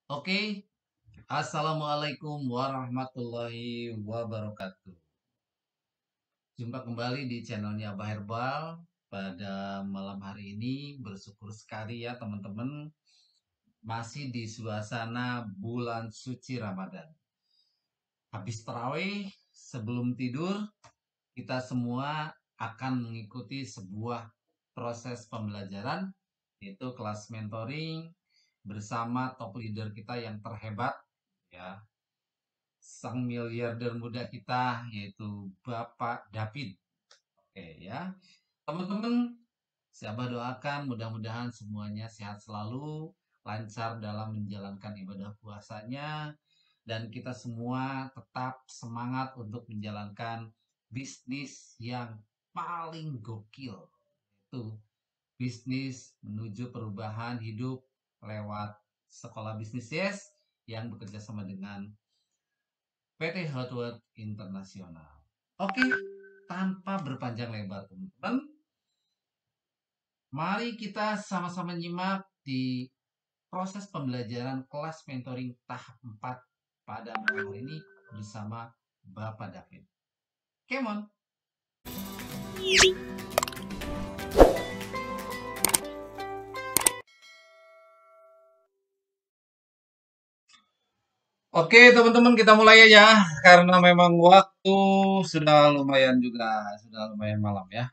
Oke, Assalamualaikum warahmatullahi wabarakatuh. Jumpa kembali di channelnya Abah Herbal. Pada malam hari ini bersyukur sekali ya teman-teman, masih di suasana bulan suci Ramadan. Habis tarawih, sebelum tidur, kita semua akan mengikuti sebuah proses pembelajaran, yaitu kelas mentoring bersama top leader kita yang terhebat, ya, sang miliarder muda kita, yaitu Bapak David. Oke ya, teman-teman, saya doakan mudah-mudahan semuanya sehat selalu, lancar dalam menjalankan ibadah puasanya, dan kita semua tetap semangat untuk menjalankan bisnis yang paling gokil, yaitu bisnis menuju perubahan hidup lewat sekolah bisnis yes yang bekerja sama dengan PT Hotworth Internasional. Oke, tanpa berpanjang lebar teman-teman, mari kita sama-sama nyimak di proses pembelajaran kelas mentoring tahap 4 pada malam hari ini bersama Bapak David. Come on. Oke teman-teman, kita mulai aja karena memang waktu sudah lumayan malam ya.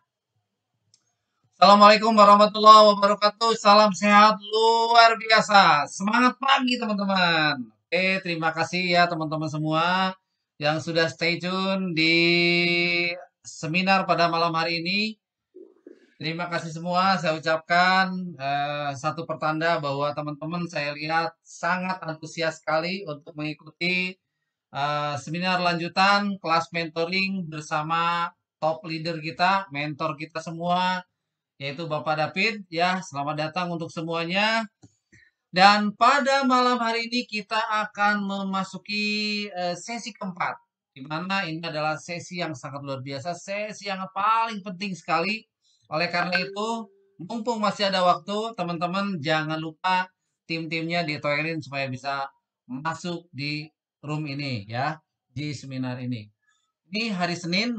Assalamualaikum warahmatullahi wabarakatuh. Salam sehat luar biasa. Semangat pagi teman-teman. Oke, terima kasih ya teman-teman semua yang sudah stay tune di seminar pada malam hari ini. Terima kasih semua. Saya ucapkan satu pertanda bahwa teman-teman saya lihat sangat antusias sekali untuk mengikuti seminar lanjutan kelas mentoring bersama top leader kita, mentor kita semua, yaitu Bapak David. Ya, selamat datang untuk semuanya. Dan pada malam hari ini kita akan memasuki sesi keempat, di mana ini adalah sesi yang sangat luar biasa, sesi yang paling penting sekali. Oleh karena itu, mumpung masih ada waktu, teman-teman jangan lupa tim-timnya ditoelin supaya bisa masuk di room ini ya, di seminar ini. Ini hari Senin,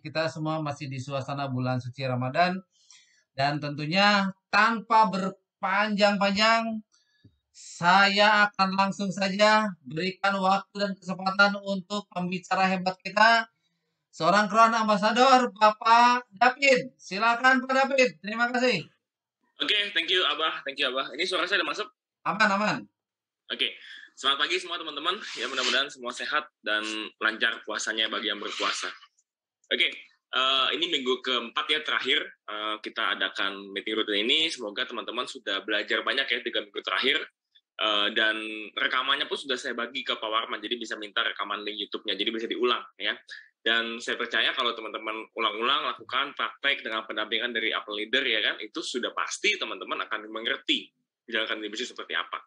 kita semua masih di suasana bulan suci Ramadan. Dan tentunya tanpa berpanjang-panjang, saya akan langsung saja berikan waktu dan kesempatan untuk pembicara hebat kita, seorang Crown Ambassador, Bapak David. Silakan Pak David, terima kasih. Oke, thank you Abah. Ini suara saya udah masuk? Aman, aman. Oke, selamat pagi semua teman-teman. Ya mudah-mudahan semua sehat dan lancar puasanya bagi yang berpuasa. Oke, ini minggu keempat ya terakhir kita adakan meeting rutin ini. Semoga teman-teman sudah belajar banyak ya 3 minggu terakhir. Dan rekamannya pun sudah saya bagi ke Pak Warman, jadi bisa minta rekaman link YouTube-nya, jadi bisa diulang ya. Dan saya percaya kalau teman-teman ulang-ulang lakukan praktek dengan pendampingan dari Apple Leader ya kan, itu sudah pasti teman-teman akan mengerti menjalankan bisnis seperti apa.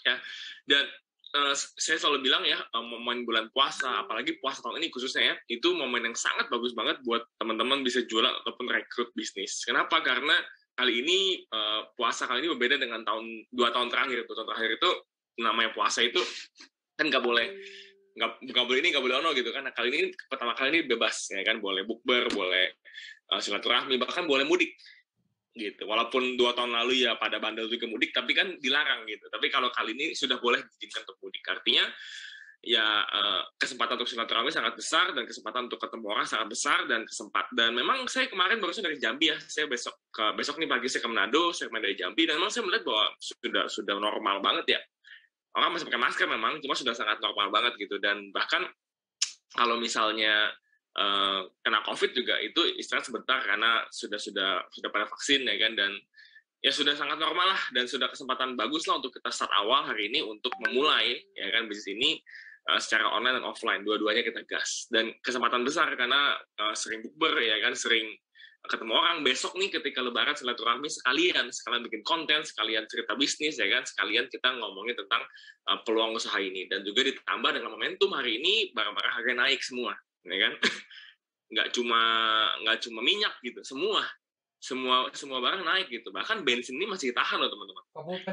Ya. Dan saya selalu bilang ya, momen bulan puasa, apalagi puasa tahun ini khususnya ya, itu momen yang sangat bagus banget buat teman-teman bisa jualan ataupun rekrut bisnis. Kenapa? Karena kali ini puasa kali ini berbeda dengan 2 tahun terakhir. 2 tahun terakhir itu namanya puasa itu kan nggak boleh ini nggak boleh ono gitu kan. Nah, kali ini pertama kali ini bebas ya kan, boleh bukber, boleh silaturahmi, bahkan boleh mudik gitu. Walaupun 2 tahun lalu ya pada bandel juga mudik, tapi kan dilarang gitu. Tapi kalau kali ini sudah boleh diizinkan untuk mudik. Artinya ya kesempatan untuk silaturahmi sangat besar dan kesempatan untuk ketemu orang sangat besar dan memang saya kemarin barusan dari Jambi ya. Saya besok nih pagi saya ke Manado, saya kemarin dari Jambi, dan memang saya melihat bahwa sudah normal banget ya. Orang masih pakai masker memang, cuma sudah sangat normal banget gitu. Dan bahkan kalau misalnya kena COVID juga itu istirahat sebentar karena sudah pada vaksin ya kan, dan ya sudah sangat normal lah, dan sudah kesempatan bagus lah untuk kita start awal hari ini untuk memulai ya kan bisnis ini secara online dan offline, dua-duanya kita gas. Dan kesempatan besar karena sering bukber ya kan, sering ketemu orang. Besok nih ketika lebaran silaturahmi sekalian bikin konten, sekalian cerita bisnis ya kan, sekalian kita ngomongin tentang peluang usaha ini. Dan juga ditambah dengan momentum hari ini barang-barang harga naik semua ya kan. nggak cuma minyak gitu, semua barang naik gitu. Bahkan bensin ini masih tahan loh teman-teman.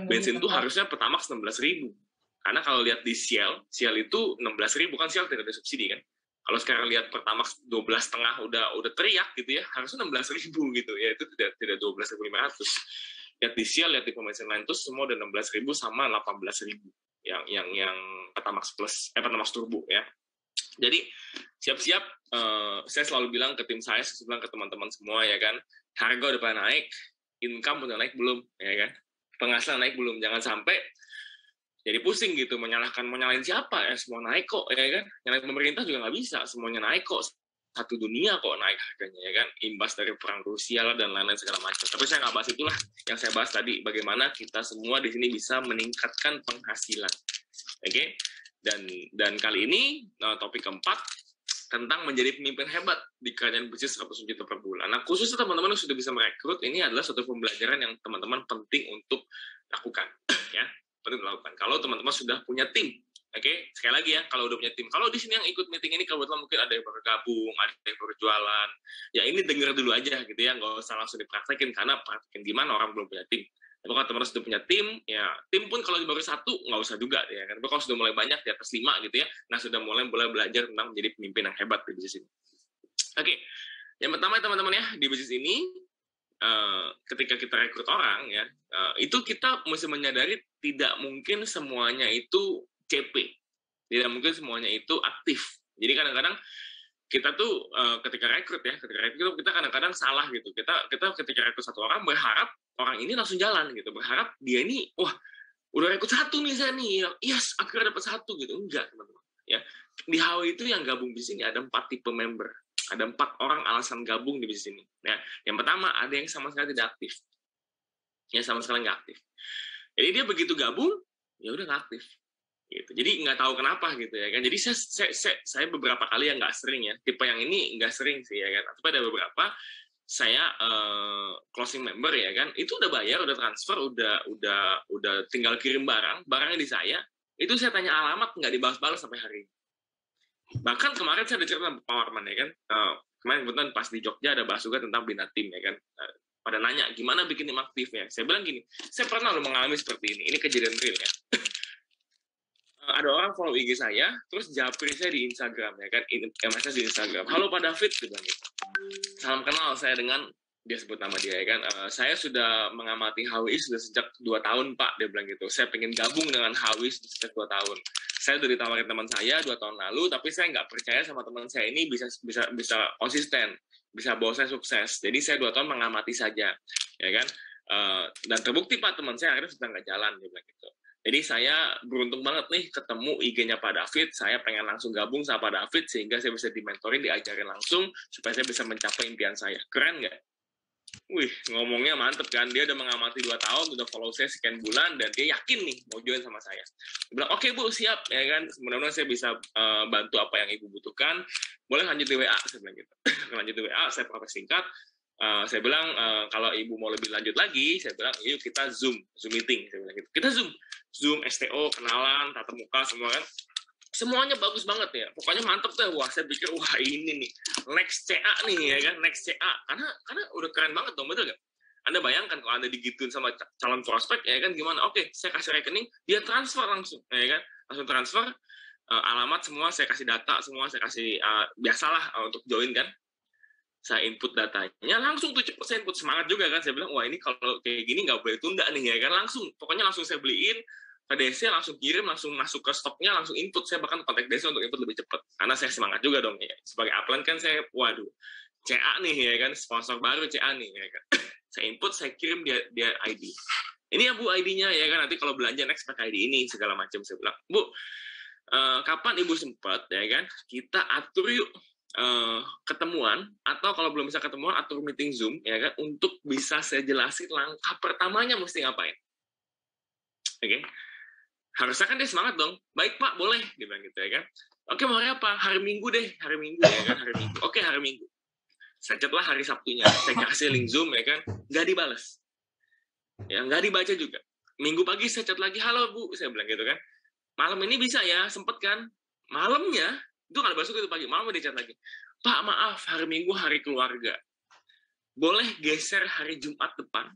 Bensin tuh harusnya Pertamax 16.000 Karena kalau lihat di Shell itu 16.000 kan, Shell tidak ada subsidi kan. Kalau sekarang lihat Pertamax 12,5 udah teriak gitu ya, harusnya 16.000 gitu ya, itu tidak 12.500. Lihat di Shell, lihat di pom bensin lain tuh semua udah 16.000 sama 18.000 yang Pertamax Plus, Pertamax Turbo ya. Jadi siap-siap, saya selalu bilang ke tim saya bilang ke teman-teman semua ya kan, harga udah pada naik, income udah naik belum ya kan, penghasilan naik belum, jangan sampai jadi pusing gitu, nyalain siapa ya, semua naik kok ya kan, nyalain pemerintah juga nggak bisa, semuanya naik kok, satu dunia kok naik harganya ya kan, imbas dari perang Rusia lah dan lain-lain segala macam. Tapi saya nggak bahas itulah, yang saya bahas tadi bagaimana kita semua di sini bisa meningkatkan penghasilan, oke? Dan kali ini topik keempat tentang menjadi pemimpin hebat di kerajaan bisnis 100 juta per bulan. Nah, khususnya teman-teman yang sudah bisa merekrut, ini adalah suatu pembelajaran yang teman-teman penting untuk lakukan, ya, penting dilakukan. Kalau teman-teman sudah punya tim, oke, sekali lagi ya, kalau udah punya tim, kalau di sini yang ikut meeting ini kebetulan mungkin ada yang baru gabung, ada yang baru jualan, ya ini denger dulu aja gitu ya, nggak usah langsung dipraktekin karena praktekin gimana orang belum punya tim. Tapi kalau teman-teman sudah punya tim, ya tim pun kalau baru satu nggak usah juga ya kan. Tapi kalau sudah mulai banyak di atas 5 gitu ya, nah sudah mulai belajar tentang menjadi pemimpin yang hebat di bisnis ini. Oke, yang pertama teman-teman ya, di bisnis ini ketika kita rekrut orang ya, itu kita mesti menyadari tidak mungkin semuanya itu CP, tidak mungkin semuanya itu aktif. Jadi kadang-kadang kita tuh ketika rekrut kita kadang-kadang salah gitu. Kita ketika rekrut satu orang berharap orang ini langsung jalan gitu, berharap dia ini wah udah rekrut satu nih saya nih, yes akhirnya dapat satu gitu. Enggak teman-teman ya, di HW itu yang gabung di sini ada 4 tipe member, ada 4 orang alasan gabung di bisnis ini ya. Yang pertama ada yang sama sekali tidak aktif ya, sama sekali nggak aktif, jadi dia begitu gabung ya udah nggak aktif gitu. Jadi nggak tahu kenapa gitu ya kan. Jadi saya beberapa kali yang nggak sering ya, tipe yang ini nggak sering sih ya kan, tapi ada beberapa saya closing member ya kan, itu udah bayar, udah transfer, udah tinggal kirim barangnya di saya, itu saya tanya alamat nggak dibalas-balas sampai hari ini. Bahkan kemarin saya ada cerita tentang Powerman ya kan, kemarin kebetulan pas di Jogja ada bahas juga tentang Bina Tim ya kan, pada nanya gimana bikin tim aktif ya, saya bilang gini, saya pernah mengalami seperti ini kejadian real ya. Ada orang follow IG saya, terus japri saya di Instagram ya kan, message di Instagram, halo Pak David, dia bilang gitu. Salam kenal saya dengan, dia sebut nama dia ya kan, saya sudah mengamati HWI sudah sejak 2 tahun Pak, dia bilang gitu. Saya pengen gabung dengan HWI sejak 2 tahun. Saya udah ditawarin teman saya 2 tahun lalu, tapi saya nggak percaya sama teman saya ini bisa konsisten, bisa bawa saya sukses. Jadi saya 2 tahun mengamati saja, ya kan. Dan terbukti Pak, teman saya akhirnya sudah nggak jalan, dia bilang gitu. Jadi saya beruntung banget nih ketemu IG-nya Pak David, saya pengen langsung gabung sama Pak David sehingga saya bisa dimentorin, diajarin langsung supaya saya bisa mencapai impian saya. Keren nggak? Wih, ngomongnya mantep kan, dia udah mengamati 2 tahun, udah follow saya sekian bulan, dan dia yakin nih mau join sama saya. Dia bilang, oke Bu, siap, ya kan, mudah-mudahan saya bisa bantu apa yang Ibu butuhkan, boleh lanjut di WA, saya bilang gitu. Lanjut di WA, saya proses singkat, saya bilang, kalau Ibu mau lebih lanjut lagi, saya bilang, yuk kita Zoom meeting, saya bilang gitu. Kita Zoom, STO, kenalan, tatap muka, semua kan. Semuanya bagus banget ya, pokoknya mantep deh. Wah, saya pikir wah ini nih next CA nih ya kan, next CA, karena udah keren banget dong, betul gak? Anda bayangkan kalau Anda digituin sama calon prospek ya kan, gimana? Oke, saya kasih rekening, dia transfer langsung ya kan, langsung transfer, alamat semua saya kasih, data semua saya kasih, biasalah untuk join kan. Saya input datanya, langsung tuh cepet saya input, semangat juga kan, saya bilang wah ini kalau kayak gini nggak boleh tunda nih ya kan, pokoknya langsung saya beliin ke DC, langsung kirim, langsung masuk ke stoknya, langsung input. Saya bahkan kontak DC untuk input lebih cepat karena saya semangat juga dong ya, sebagai upline kan saya, waduh CA nih ya kan, sponsor baru CA nih ya kan. Saya input, saya kirim dia ID, ini ya Bu ID-nya ya kan, nanti kalau belanja next pakai ID ini segala macam. Saya bilang, Bu, kapan Ibu sempat ya kan, kita atur yuk ketemuan, atau kalau belum bisa ketemuan atur meeting Zoom ya kan, untuk bisa saya jelasin langkah pertamanya mesti ngapain. Oke. Harusnya kan dia semangat dong, baik Pak boleh, dia bilang gitu ya kan. Oke, mau hari apa? Hari Minggu deh, hari Minggu ya kan, hari Minggu. Oke, hari Minggu. Saya chatlah hari Sabtunya, saya kasih link Zoom ya kan, nggak dibales, ya nggak dibaca juga. Minggu pagi saya chat lagi, halo Bu, saya bilang gitu kan, malam ini bisa ya, sempet kan? Malamnya itu nggak dibalas itu pagi, malam dia chat lagi, Pak maaf hari Minggu hari keluarga, boleh geser hari Jumat depan?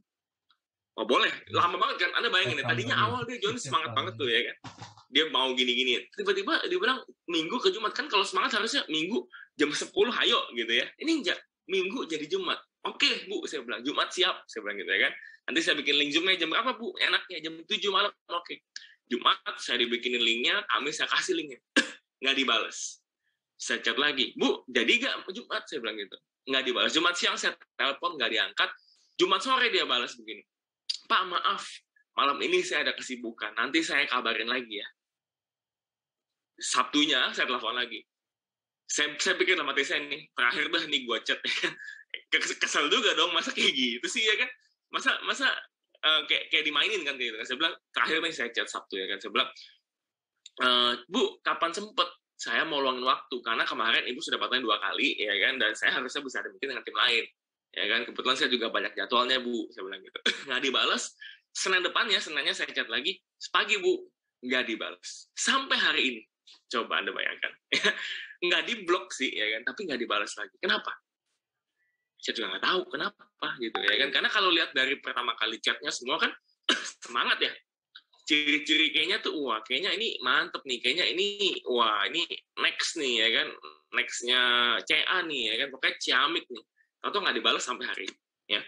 Oh boleh, lama banget kan, Anda bayangin ya, tadinya awal dia join semangat banget tuh ya kan, dia mau gini-gini. Tiba-tiba dia bilang Minggu ke Jumat, kan kalau semangat harusnya Minggu jam 10 hayo gitu ya. Ini enggak, Minggu jadi Jumat. Oke Bu, saya bilang Jumat siap, saya bilang gitu ya kan. Nanti saya bikin link Zoom-nya jam berapa Bu? Enaknya jam 7 malam. Oke. Jumat saya dibikinin linknya, Kamis saya kasih linknya. Nggak dibales. Saya chat lagi, Bu, jadi nggak Jumat? Saya bilang gitu. Nggak dibalas. Jumat siang saya telepon, nggak diangkat. Jumat sore dia balas begini. Pak, maaf, malam ini saya ada kesibukan. Nanti saya kabarin lagi ya. Sabtunya saya telepon lagi. Saya pikir dalam hati saya nih, terakhir dah nih gue chat. Kesel juga dong, masa kayak gitu sih ya kan? Masa kayak dimainin kan gitu. Saya bilang, terakhir nih saya chat Sabtu ya kan. Saya bilang, Bu, kapan sempet? Saya mau luangin waktu, karena kemarin Ibu sudah batalin 2 kali, ya kan, dan saya harusnya bisa ada meeting dengan tim lain, ya kan, kebetulan saya juga banyak jadwalnya, Bu, saya bilang gitu. Nggak dibales, Seninnya saya chat lagi, pagi, Bu, nggak dibales. Sampai hari ini, coba Anda bayangkan. Nggak diblok sih, ya kan, tapi nggak dibales lagi. Kenapa? Saya juga nggak tahu kenapa, gitu, ya kan, karena kalau lihat dari pertama kali chatnya semua kan, semangat ya, ciri-ciri kayaknya tuh wah kayaknya ini mantep nih, kayaknya ini wah ini next nih ya kan, nextnya CA nih ya kan, pokoknya ciamik nih, atau nggak dibalas sampai hari ini ya.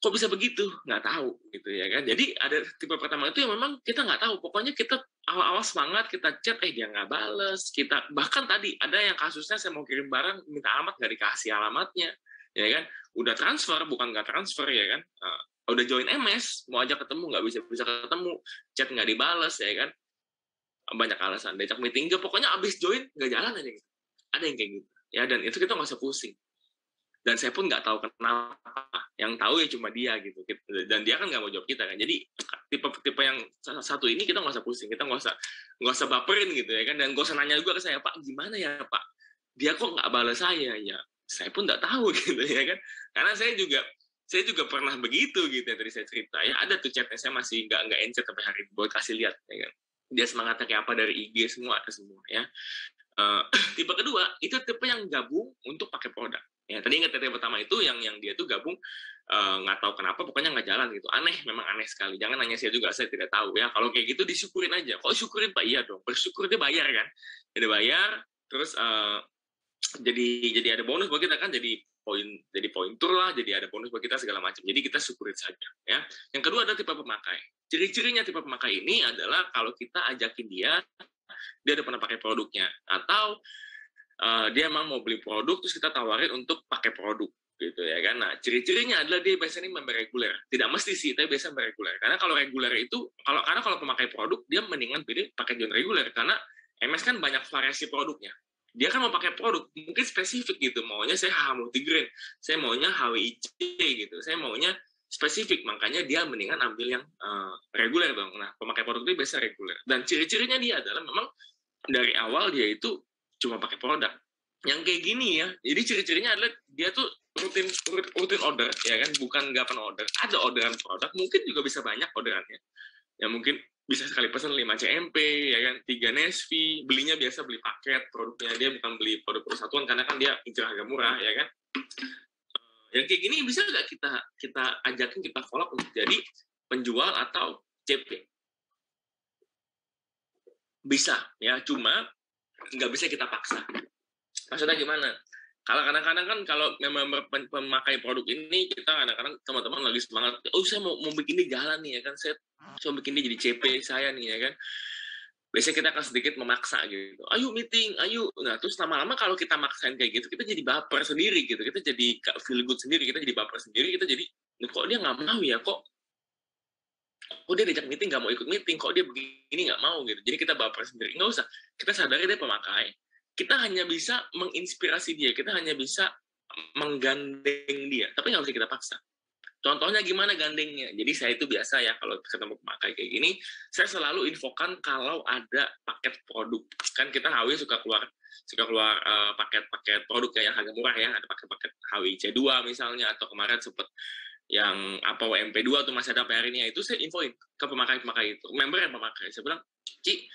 Kok bisa begitu? Nggak tahu gitu ya kan. Jadi ada tipe pertama itu yang memang kita nggak tahu, pokoknya kita awal-awal semangat, kita chat dia nggak bales, kita bahkan tadi ada yang kasusnya saya mau kirim barang minta alamat nggak dikasih alamatnya ya kan, udah transfer bukan nggak transfer ya kan. Udah join MS, mau ajak ketemu nggak bisa ketemu, chat nggak dibales ya kan, banyak alasan, diajak meeting nggak, pokoknya abis join nggak jalan aja gitu. Ada yang kayak gitu ya, dan itu kita nggak usah pusing, dan saya pun nggak tahu kenapa, yang tahu ya cuma dia gitu, dan dia kan nggak mau jawab kita kan. Jadi tipe yang satu ini kita nggak usah pusing, kita nggak usah baperin gitu ya kan, dan nggak usah nanya juga ke saya, Pak gimana ya Pak, dia kok nggak balas saya ya, saya pun nggak tahu gitu ya kan, karena saya juga pernah begitu gitu ya, tadi saya cerita ya, ada tuh chatnya saya masih nggak encet sampai hari ini, buat kasih lihat ya kan, dia semangatnya kayak apa dari IG semua ada semua ya. Tipe kedua itu tipe yang gabung untuk pakai produk ya. Tadi ingat tipe pertama itu yang dia tuh gabung nggak tahu kenapa, pokoknya nggak jalan gitu, aneh, memang aneh sekali. Jangan nanya saya juga, saya tidak tahu ya. Kalau kayak gitu disyukurin aja. Kok syukurin Pak? Iya dong, bersyukur, dia bayar kan, dia bayar terus jadi ada bonus buat kita kan, jadi pointur lah, jadi ada bonus buat kita segala macam. Jadi kita syukurin saja ya. Yang kedua ada tipe pemakai. Ciri-cirinya tipe pemakai ini adalah kalau kita ajakin dia udah pernah pakai produknya, atau dia emang mau beli produk terus kita tawarin untuk pakai produk gitu ya kan. Nah, ciri-cirinya adalah dia biasanya member reguler. Tidak mesti sih, tapi biasa member reguler. Karena kalau reguler itu kalau pemakai produk dia mendingan pilih pakai join reguler, karena MS kan banyak variasi produknya. Dia kan mau pakai produk mungkin spesifik gitu, maunya saya HH multigrain, saya maunya HWIC gitu, saya maunya spesifik, makanya dia mendingan ambil yang reguler dong. Nah, pemakai produk itu biasa reguler, dan ciri-cirinya dia adalah memang dari awal dia itu cuma pakai produk yang kayak gini ya. Jadi ciri-cirinya adalah dia tuh rutin order ya kan, bukan nggak pernah order, ada orderan produk, mungkin juga bisa banyak orderannya ya, mungkin bisa sekali pesan 5 CMP ya kan, 3 Nesvi, belinya biasa beli paket produknya, dia bukan beli produk persatuan karena kan dia incer harga murah ya kan. Yang kayak gini bisa nggak kita ajakin, kita follow untuk jadi penjual atau CP? Bisa ya, cuma nggak bisa kita paksa. Maksudnya gimana? Kalau kadang-kadang kan kalau memang memakai produk ini, kita kadang-kadang teman-teman lagi semangat, saya mau bikin ini jalan nih ya kan, saya mau bikin ini jadi CP saya nih ya kan. Biasanya kita akan sedikit memaksa gitu, ayo meeting, ayo. Nah terus lama-lama kalau kita maksain kayak gitu, kita jadi baper sendiri gitu, kita jadi gak feel good sendiri, kita jadi baper sendiri, kita jadi kok dia nggak mau ya, kok dia diajak meeting nggak mau ikut meeting, kok dia begini nggak mau gitu. Jadi kita baper sendiri. Nggak usah, kita sadari dia pemakai, kita hanya bisa menginspirasi dia, kita hanya bisa menggandeng dia, tapi nggak bisa kita paksa. Contohnya gimana gandengnya? Jadi saya itu biasa ya, kalau ketemu pemakai kayak gini, saya selalu infokan kalau ada paket produk. Kan kita HW suka keluar paket-paket produk ya, yang harga murah ya, ada paket-paket HWC2 misalnya, atau kemarin sempat yang apa WMP2 tuh masih ada PR ini ya, itu saya infoin ke pemakai-pemakai itu, member yang pemakai. Saya bilang, Ci,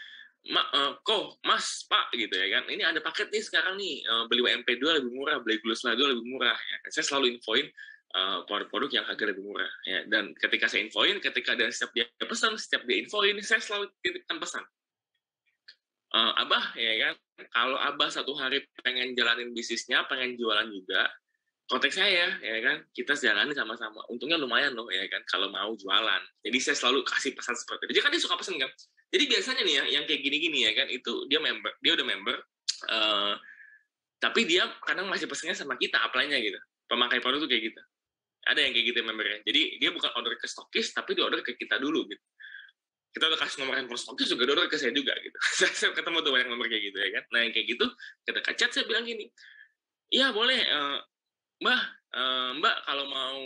kok Mas, Pak gitu ya kan, ini ada paket nih sekarang nih, beli WMP2 lebih murah, beli Glusla 2 lebih murah ya. Saya selalu infoin produk-produk yang harga lebih murah ya. Dan ketika saya infoin, ketika ada setiap dia pesan, setiap dia infoin, saya selalu titipkan pesan, Abah ya kan, kalau Abah satu hari pengen jalanin bisnisnya, pengen jualan juga, kontak saya ya kan, kita jalani sama-sama. Untungnya lumayan loh ya kan kalau mau jualan. Jadi saya selalu kasih pesan seperti itu. Dia kan dia suka pesan kan. Jadi biasanya nih ya yang kayak gini-gini ya kan, itu dia member, dia udah member, uh, tapi dia kadang masih pesennya sama kita apply-nya gitu. Pemakai produk tuh kayak gitu. Ada yang kayak gitu membernya. Jadi dia bukan order ke stokis, tapi dia order ke kita dulu gitu. Kita udah kasih nomor handphone stokis juga, dia order ke saya juga gitu. Saya ketemu tuh banyak member kayak gitu ya kan. Nah yang kayak gitu, kita chat saya bilang gini, iya boleh, Mbak, Mbak kalau mau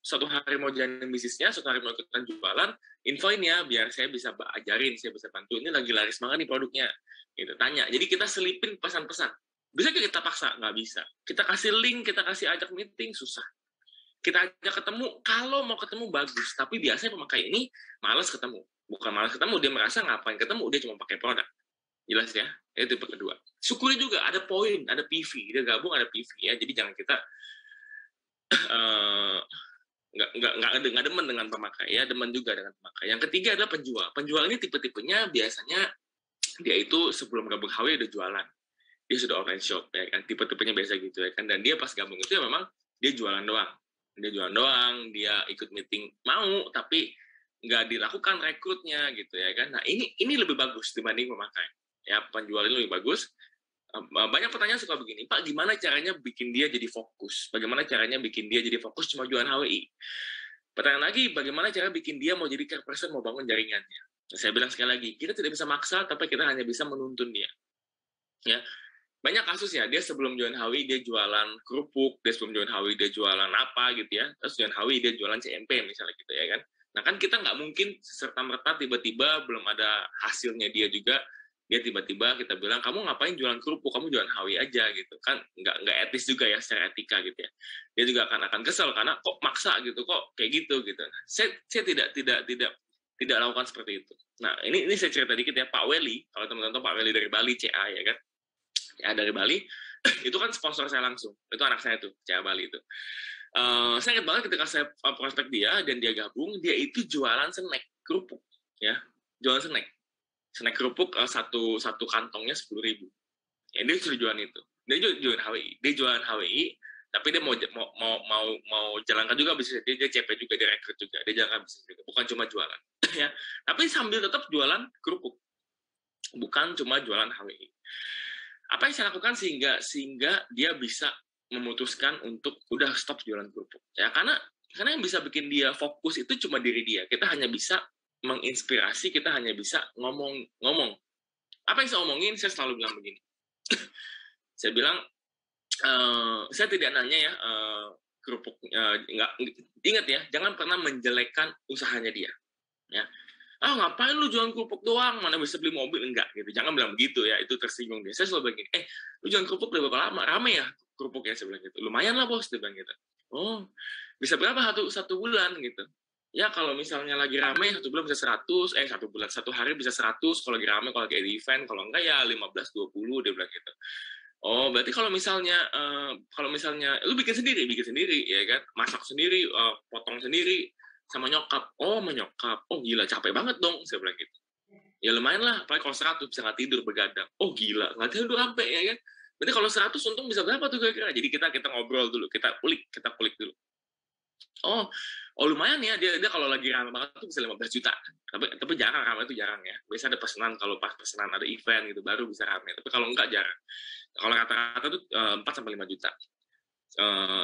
suatu hari mau jalanin bisnisnya, suatu hari mau ikutan jualan, infoin ya biar saya bisa ajarin, saya bisa bantu. Ini lagi laris banget nih produknya. Gitu, tanya. Jadi kita selipin pesan-pesan. Bisa kita paksa? Nggak bisa. Kita kasih link, kita kasih ajak meeting, susah. Kita ajak ketemu, kalau mau ketemu bagus. Tapi biasanya pemakai ini malas ketemu. Bukan malas ketemu, dia merasa ngapain ketemu, dia cuma pakai produk. Jelas ya? Itu tipe kedua. Syukuri juga, ada poin, ada PV. Dia gabung ada PV ya. Jadi jangan kita nggak demen dengan pemakai ya, demen juga dengan pemakai. Yang ketiga adalah penjual. Penjual ini tipe-tipenya biasanya dia itu sebelum gabung HW udah jualan, dia sudah online shop ya kan, tipe-tipenya biasa gitu ya kan. Dan dia pas gabung itu ya memang dia jualan doang, dia ikut meeting mau tapi nggak dilakukan rekrutnya gitu ya kan. Nah ini lebih bagus dibanding pemakai ya. Penjual ini lebih bagus. Banyak pertanyaan suka begini, Pak, gimana caranya bikin dia jadi fokus? Bagaimana caranya bikin dia jadi fokus cuma jualan HWI? Pertanyaan lagi, bagaimana cara bikin dia mau jadi care person, mau bangun jaringannya? Nah, saya bilang sekali lagi, kita tidak bisa maksa, tapi kita hanya bisa menuntun dia. Ya, banyak kasus ya, dia sebelum join HWI dia jualan kerupuk, dia sebelum join HWI dia jualan apa gitu ya, terus join HWI dia jualan CMP misalnya gitu ya kan. Nah kan kita nggak mungkin serta-merta tiba-tiba belum ada hasilnya dia juga, dia tiba-tiba kita bilang kamu ngapain jualan kerupuk, kamu jualan HWI aja gitu kan, nggak etis juga ya secara etika gitu ya. Dia juga akan kesel karena kok maksa gitu, kok kayak gitu gitu. Nah, saya tidak lakukan seperti itu. Nah ini saya cerita dikit ya, Pak Weli, kalau teman-teman tahu Pak Weli dari Bali CA ya kan, ya dari Bali itu kan sponsor saya langsung, itu anak saya tuh CA Bali itu. Saya ingat banget ketika saya prospek dia dan dia gabung, dia itu jualan snack kerupuk ya, jualan snack kerupuk, satu kantongnya 10.000. Ya dia sudah jualan itu. Dia jualan HWI, tapi dia mau jalankan juga bisnis dia CP juga, dia rekrut juga, dia jalankan bisnis juga, bukan cuma jualan ya. Tapi sambil tetap jualan kerupuk, bukan cuma jualan HWI. Apa yang saya lakukan sehingga dia bisa memutuskan untuk udah stop jualan kerupuk ya, karena yang bisa bikin dia fokus itu cuma diri dia. Kita hanya bisa menginspirasi, kita hanya bisa ngomong. Apa yang saya omongin, saya selalu bilang begini. Saya bilang, saya tidak nanya ya, kerupuk, ingat ya, jangan pernah menjelekkan usahanya dia. Ya. Ngapain lu jualan kerupuk doang, mana bisa beli mobil, enggak gitu. Jangan bilang begitu ya, itu tersinggung dia. Saya selalu bilang gini, lu jualan kerupuk udah berapa lama? Rame ya kerupuknya, saya bilang gitu. Lumayan lah bos, dia bilang gitu. Oh, bisa berapa satu bulan gitu. Ya kalau misalnya lagi rame, satu bulan bisa 100, satu hari bisa 100, kalau lagi rame, kalau lagi event, kalau enggak ya 15-20, dia bilang gitu. Oh, berarti kalau misalnya lu bikin sendiri ya kan, masak sendiri, potong sendiri, sama nyokap. Oh, menyokap. Oh, gila, capek banget dong, saya bilang gitu. Ya lumayan lah, apalagi kalau 100 bisa nggak tidur begadang. Oh, gila, nggak tidur sampai ya kan. Berarti kalau 100 untung bisa berapa tuh kira-kira? Jadi kita ngobrol dulu, kita kulik dulu. Oh lumayan ya, dia kalau lagi ramai banget tuh bisa 15 juta. Tapi jarang, ramai itu jarang ya. Biasa ada pesanan, kalau pas pesanan ada event gitu baru bisa ramai. Tapi kalau enggak jarang. Kalau rata-rata tuh 4 sampai 5 juta.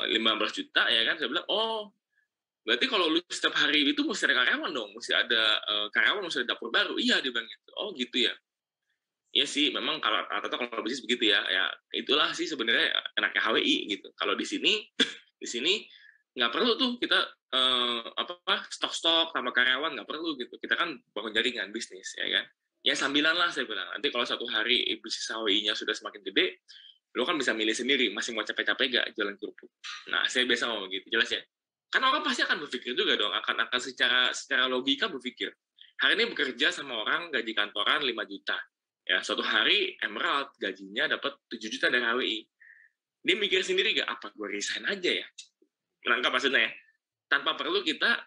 15 juta ya kan, saya bilang, oh berarti kalau lu setiap hari itu mesti ada karyawan dong, mesti ada karyawan, mesti ada dapur baru. Iya, dia bilang gitu. Oh gitu ya. Iya sih, memang kalau rata-rata kalau bisnis begitu ya. Ya itulah sih sebenarnya enaknya HWI gitu. Kalau di sini nggak perlu tuh kita stok-stok sama karyawan, nggak perlu gitu. Kita kan bangun jaringan bisnis ya kan. Ya sambilan lah saya bilang. Nanti kalau satu hari bisnis HWI-nya sudah semakin gede, lo kan bisa milih sendiri, masih mau capek-capek gak jualan kerupuk. Nah, saya biasa ngomong gitu, jelas ya. Kan orang pasti akan berpikir juga dong, akan secara logika berpikir. Hari ini bekerja sama orang gaji kantoran 5 juta. Ya, suatu hari Emerald gajinya dapat 7 juta dari HWI. Dia mikir sendiri gak, apa gue resign aja ya? Menangkap maksudnya ya? Tanpa perlu kita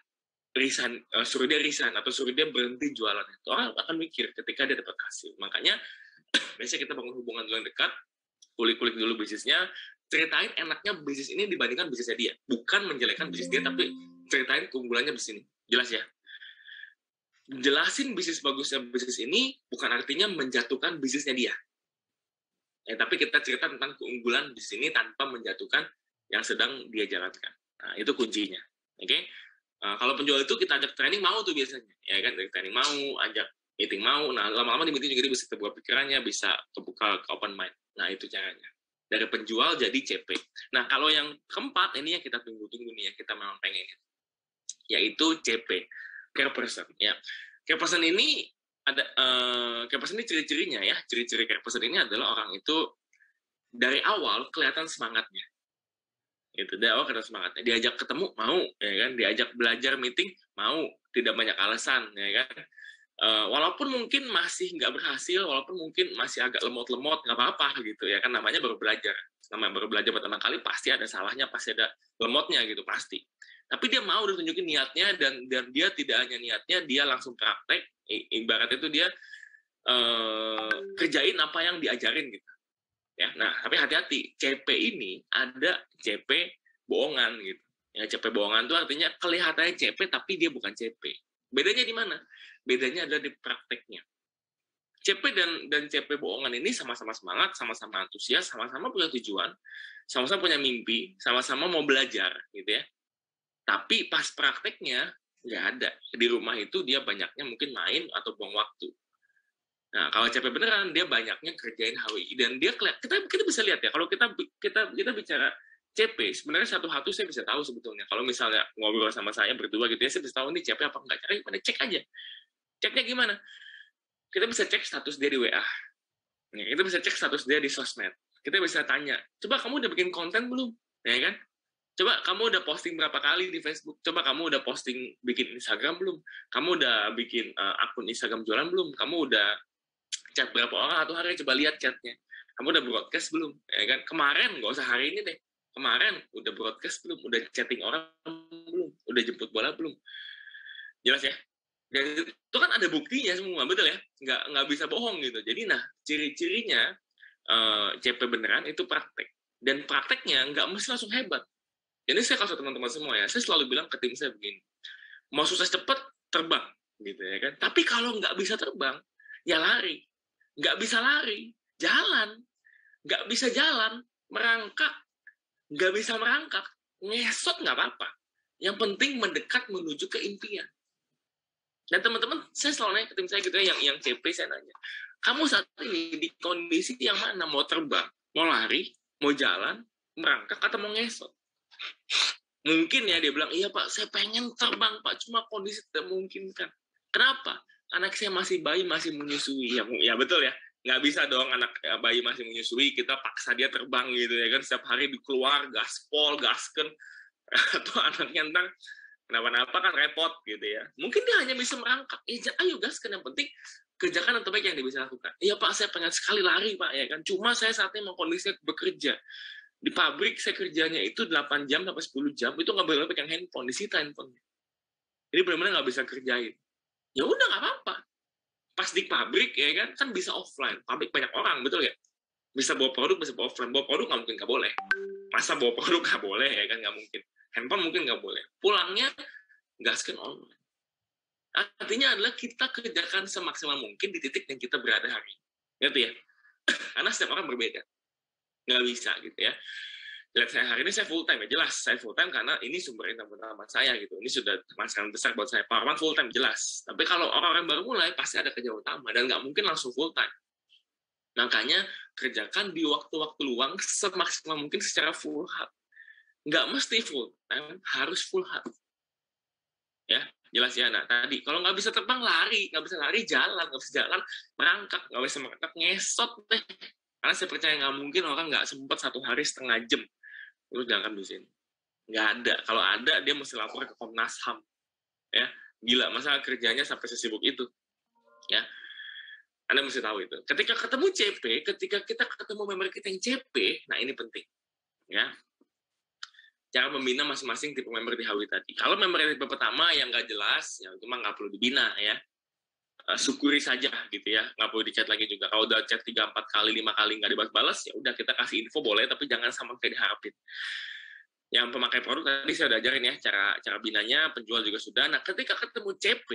resign, suruh dia resign atau suruh dia berhenti jualan. Itu orang akan mikir ketika dia dapat hasil. Makanya Biasanya kita bangun hubungan dulu yang dekat, kulik-kulik dulu bisnisnya, ceritain enaknya bisnis ini dibandingkan bisnisnya dia. Bukan menjelekkan bisnis dia, tapi ceritain keunggulannya bisnis ini. Jelas ya? Jelasin bisnis bagusnya bisnis ini bukan artinya menjatuhkan bisnisnya dia. Tapi kita cerita tentang keunggulan bisnis ini tanpa menjatuhkan yang sedang dia jalankan. Nah, itu kuncinya. Oke? Kalau penjual itu kita ajak training mau tuh biasanya, ya kan? Dari training mau, ajak meeting mau. Nah, lama-lama di meeting juga dia bisa terbuka pikirannya, bisa kebuka ke open mind. Nah, itu caranya. Dari penjual jadi CP. Nah, kalau yang keempat, ini yang kita tunggu-tunggu nih, yang kita memang pengen. Yaitu CP, care person. Ya. Care person ini ada, care person ini ciri-cirinya ya. Ciri-ciri care person ini adalah orang itu dari awal kelihatan semangatnya. Itu dari awal kelihatan semangatnya. Diajak ketemu mau, ya kan? Diajak belajar meeting mau, tidak banyak alasan, ya kan? Walaupun mungkin masih nggak berhasil, walaupun mungkin masih agak lemot-lemot, nggak apa-apa gitu ya kan, namanya baru belajar. Namanya baru belajar pertama kali pasti ada salahnya, pasti ada lemotnya gitu pasti. Tapi dia mau udah tunjukin niatnya, dan dia tidak hanya niatnya, dia langsung praktek. Ibarat itu dia kerjain apa yang diajarin gitu. Ya, nah tapi hati-hati, CP ini ada CP bohongan gitu. Ya, CP bohongan itu artinya kelihatannya CP tapi dia bukan CP. Bedanya di mana? Bedanya adalah di prakteknya. CP dan CP bohongan ini sama-sama semangat, sama-sama antusias, sama-sama punya tujuan, sama-sama punya mimpi, sama-sama mau belajar gitu ya. Tapi pas prakteknya nggak ada. Di rumah itu dia banyaknya mungkin main atau buang waktu. Nah, kalau CP beneran, dia banyaknya kerjain HWI. Dan dia kita bisa lihat ya, kalau kita bicara CP, sebenarnya satu-satu saya bisa tahu sebetulnya. Kalau misalnya ngobrol sama saya berdua gitu ya, saya bisa tahu nih CP apa enggak. Caranya gimana? Cek aja. Ceknya gimana? Kita bisa cek status dia di WA. Kita bisa cek status dia di sosmed. Kita bisa tanya, coba kamu udah bikin konten belum? Ya kan? Coba kamu udah posting berapa kali di Facebook? Coba kamu udah posting bikin Instagram belum? Kamu udah bikin akun Instagram jualan belum? Kamu udah chat berapa orang atau hari? Coba lihat chatnya. Kamu udah broadcast belum? Ya kan? Kemarin, nggak usah hari ini deh. Kemarin udah broadcast belum? Udah chatting orang belum? Udah jemput bola belum? Jelas ya? Dan itu kan ada buktinya semua, betul ya? Nggak bisa bohong gitu. Jadi nah, ciri-cirinya CP beneran itu praktek. Dan prakteknya nggak mesti langsung hebat. Jadi saya kasih teman-teman semua ya, saya selalu bilang ke tim saya begini, mau sukses cepat, terbang, gitu ya kan. Tapi kalau nggak bisa terbang, ya lari. Nggak bisa lari, jalan. Nggak bisa jalan, merangkak. Nggak bisa merangkak, ngesot nggak apa-apa. Yang penting mendekat menuju ke impian. Dan teman-teman, saya selalu nanya ke tim saya gitu ya, yang CP saya nanya, kamu saat ini di kondisi yang mana? Mau terbang, mau lari, mau jalan, merangkak, atau mau ngesot? Mungkin ya dia bilang, iya Pak, saya pengen terbang Pak, cuma kondisi tidak memungkinkan. Kenapa? Anak saya masih bayi, masih menyusui. Ya betul ya, nggak bisa dong anak bayi masih menyusui, kita paksa dia terbang gitu ya kan, setiap hari dikeluar, gaspol, gasken, atau anaknya ntar kenapa-napa kan repot gitu ya. Mungkin dia hanya bisa merangkak, ayo gaskan, yang penting kerjakan yang terbaik yang dia bisa lakukan. Iya Pak, saya pengen sekali lari Pak, ya kan, cuma saya saat ini mau kondisinya bekerja. Di pabrik saya kerjanya itu 8 jam sampai 10 jam, itu nggak boleh pegang handphone, disita handphonenya. Jadi benar-benar nggak bisa kerjain. Ya udah nggak apa-apa. Pas di pabrik ya kan bisa offline. Pabrik banyak orang, betul ya? Bisa bawa produk, bisa bawa offline. Bawa produk nggak mungkin nggak boleh. Masa bawa produk nggak boleh ya kan, nggak mungkin. Handphone mungkin nggak boleh. Pulangnya gaskan online. Artinya adalah kita kerjakan semaksimal mungkin di titik yang kita berada hari. Ngerti ya? Karena setiap orang berbeda. Nggak bisa gitu ya. Lihat saya hari ini saya full time ya, jelas saya full time karena ini sumber income utama saya gitu. Ini sudah masalah besar buat saya. Powerman full time jelas. Tapi kalau orang-orang baru mulai pasti ada kerja utama dan nggak mungkin langsung full time. Makanya kerjakan di waktu-waktu luang semaksimal mungkin secara full hub. Nggak mesti full time, harus full hub. Ya, jelas ya. Nah tadi kalau nggak bisa terbang lari, nggak bisa lari jalan, nggak bisa jalan merangkak, nggak bisa merangkak ngesot deh. Karena saya percaya nggak mungkin orang nggak sempat 1 hari setengah jam terus jalankan di sini. Nggak ada. Kalau ada, dia mesti lapor ke Komnas HAM. Ya, gila, masa kerjanya sampai sesibuk itu. Ya, Anda mesti tahu itu. Ketika ketemu CP, ketika kita ketemu member kita yang CP, nah ini penting. Ya, cara membina masing-masing tipe member di HW tadi. Kalau member yang tipe pertama yang nggak jelas, ya itu mah nggak perlu dibina ya. syukuri saja gitu ya, nggak perlu di chat lagi juga. Kalau udah chat 3, 4 kali, 5 kali nggak dibalas-balas, ya udah kita kasih info boleh, tapi jangan sama kayak diharapin. Yang pemakai produk tadi saya udah ajarin ya, cara binanya, penjual juga sudah. Nah, ketika ketemu CP,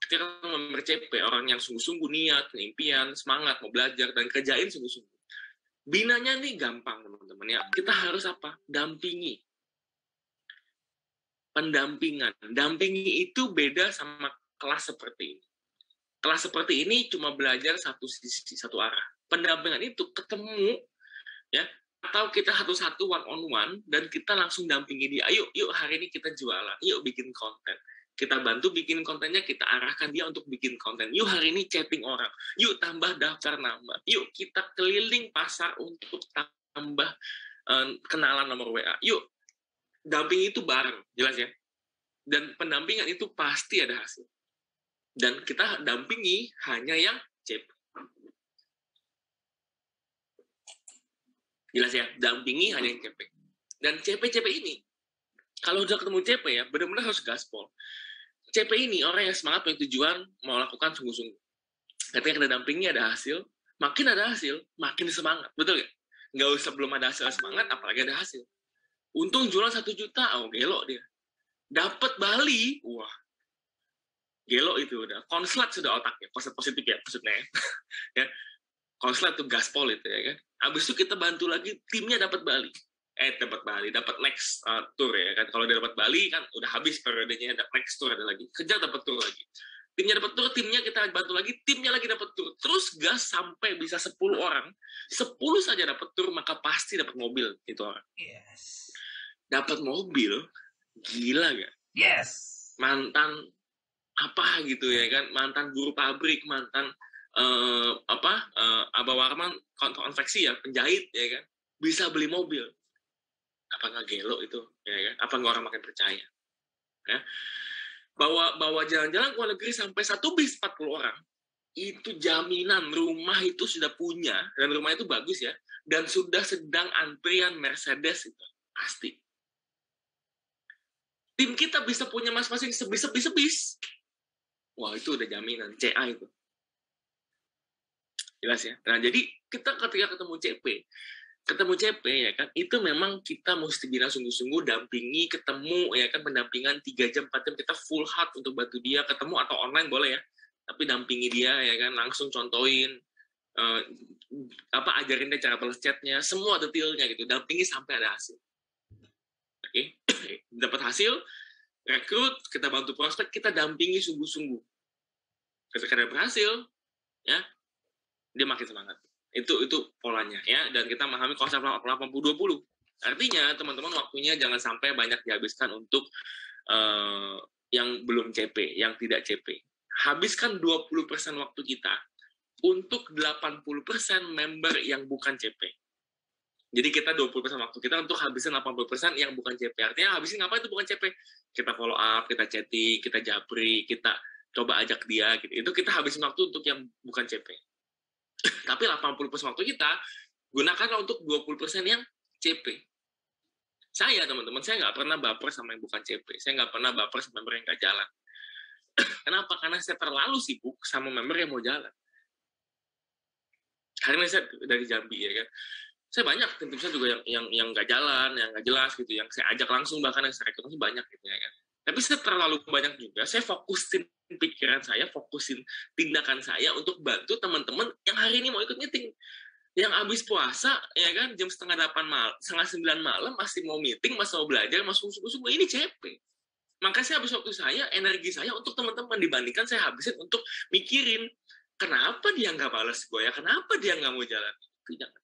ketika member CP, orang yang sungguh-sungguh niat, impian, semangat, mau belajar, dan kerjain sungguh-sungguh. Binanya nih gampang teman-teman ya, kita harus apa? Dampingi. Pendampingan. Dampingi itu beda sama kelas seperti ini. Kelas seperti ini cuma belajar satu sisi, satu arah. Pendampingan itu ketemu, ya, atau kita satu-satu one on one, dan kita langsung dampingi dia. Yuk hari ini kita jualan, yuk bikin konten. Kita bantu bikin kontennya, kita arahkan dia untuk bikin konten. Yuk hari ini chatting orang, yuk tambah daftar nama, yuk kita keliling pasar untuk tambah kenalan nomor WA. Yuk, dampingi itu bareng, jelas ya. Dan pendampingan itu pasti ada hasil. Dan kita dampingi hanya yang CP. Jelas ya, dampingi hanya yang CP. Dan CP-CP ini, kalau udah ketemu CP ya, benar-benar harus gaspol. CP ini orang yang semangat, punya tujuan, mau lakukan sungguh-sungguh. Ketika kita dampingi ada hasil, makin ada hasil, makin semangat. Betul nggak? Nggak usah belum ada hasil semangat, apalagi ada hasil. Untung jualan 1 juta, oh gelo dia. Dapat Bali, wah. Gelo itu udah. Konslet sudah otaknya, positif ya maksudnya. Ya. Konslet tuh gaspol itu ya kan. Habis itu kita bantu lagi timnya dapat Bali. Dapat next tour ya kan. Kalau dia dapat Bali kan udah habis periodenya, ada next tour ada lagi. Kejar dapat tour lagi. Timnya dapat tour, timnya kita bantu lagi, timnya lagi dapat tour. Terus gas sampai bisa 10 orang. 10 saja dapat tour, maka pasti dapat mobil itu orang. Yes. Dapat mobil, gila gak? Yes. Mantan apa gitu ya kan, mantan buruh pabrik, mantan Abah Warman konveksi ya, penjahit ya kan, bisa beli mobil. Apa nggak gelo itu ya kan? Apa nggak orang makin percaya ya? Bawa jalan-jalan ke luar negeri sampai 1 bis 40 orang, itu jaminan rumah itu sudah punya, dan rumah itu bagus ya, dan sudah sedang antrian Mercedes itu pasti. Tim kita bisa punya masing-masing sebis. Wah, itu udah jaminan, CA itu. Jelas ya? Nah, jadi kita ketika ketemu CP ya kan, itu memang kita mesti bina sungguh-sungguh, dampingi, ketemu ya kan, pendampingan 3 jam, 4 jam, kita full heart untuk bantu dia, ketemu atau online boleh ya, tapi dampingi dia ya kan, langsung contohin, ajarin dia cara balas chatnya, semua detailnya gitu, dampingi sampai ada hasil. Oke? Dapat hasil, rekrut, kita bantu prospek, kita dampingi sungguh-sungguh. Ketika dia berhasil, ya, dia makin semangat. Itu polanya ya, dan kita memahami konsep 80-20. Artinya teman-teman waktunya jangan sampai banyak dihabiskan untuk yang belum CP, yang tidak CP. Habiskan 20% waktu kita untuk 80% member yang bukan CP. Jadi kita 20% waktu kita untuk habisin 80% yang bukan CP. Artinya habisin apa itu bukan CP? Kita follow up, kita chatting, kita japri, kita coba ajak dia gitu. Itu kita habisin waktu untuk yang bukan CP. Tapi 80% waktu kita gunakan untuk 20% yang CP. Saya teman-teman, saya nggak pernah baper sama yang bukan CP. Saya nggak pernah baper sama member yang nggak jalan. Kenapa? Karena saya terlalu sibuk sama member yang mau jalan. Karena saya dari Jambi ya kan. Saya banyak tim saya juga yang nggak jalan, yang nggak jelas gitu, yang saya ajak langsung, bahkan yang saya rekrut banyak gitu ya kan. Tapi saya terlalu banyak juga, saya fokusin pikiran saya, fokusin tindakan saya untuk bantu teman-teman yang hari ini mau ikut meeting. Yang habis puasa, ya kan, jam 8:30 malam, 8:30 malam, masih mau meeting, masih mau belajar, masih sungguh-sungguh, ini CP. Maka saya habis waktu saya, energi saya untuk teman-teman, dibandingkan saya habisin untuk mikirin, kenapa dia nggak balas gue ya, kenapa dia nggak mau jalan. Jangan.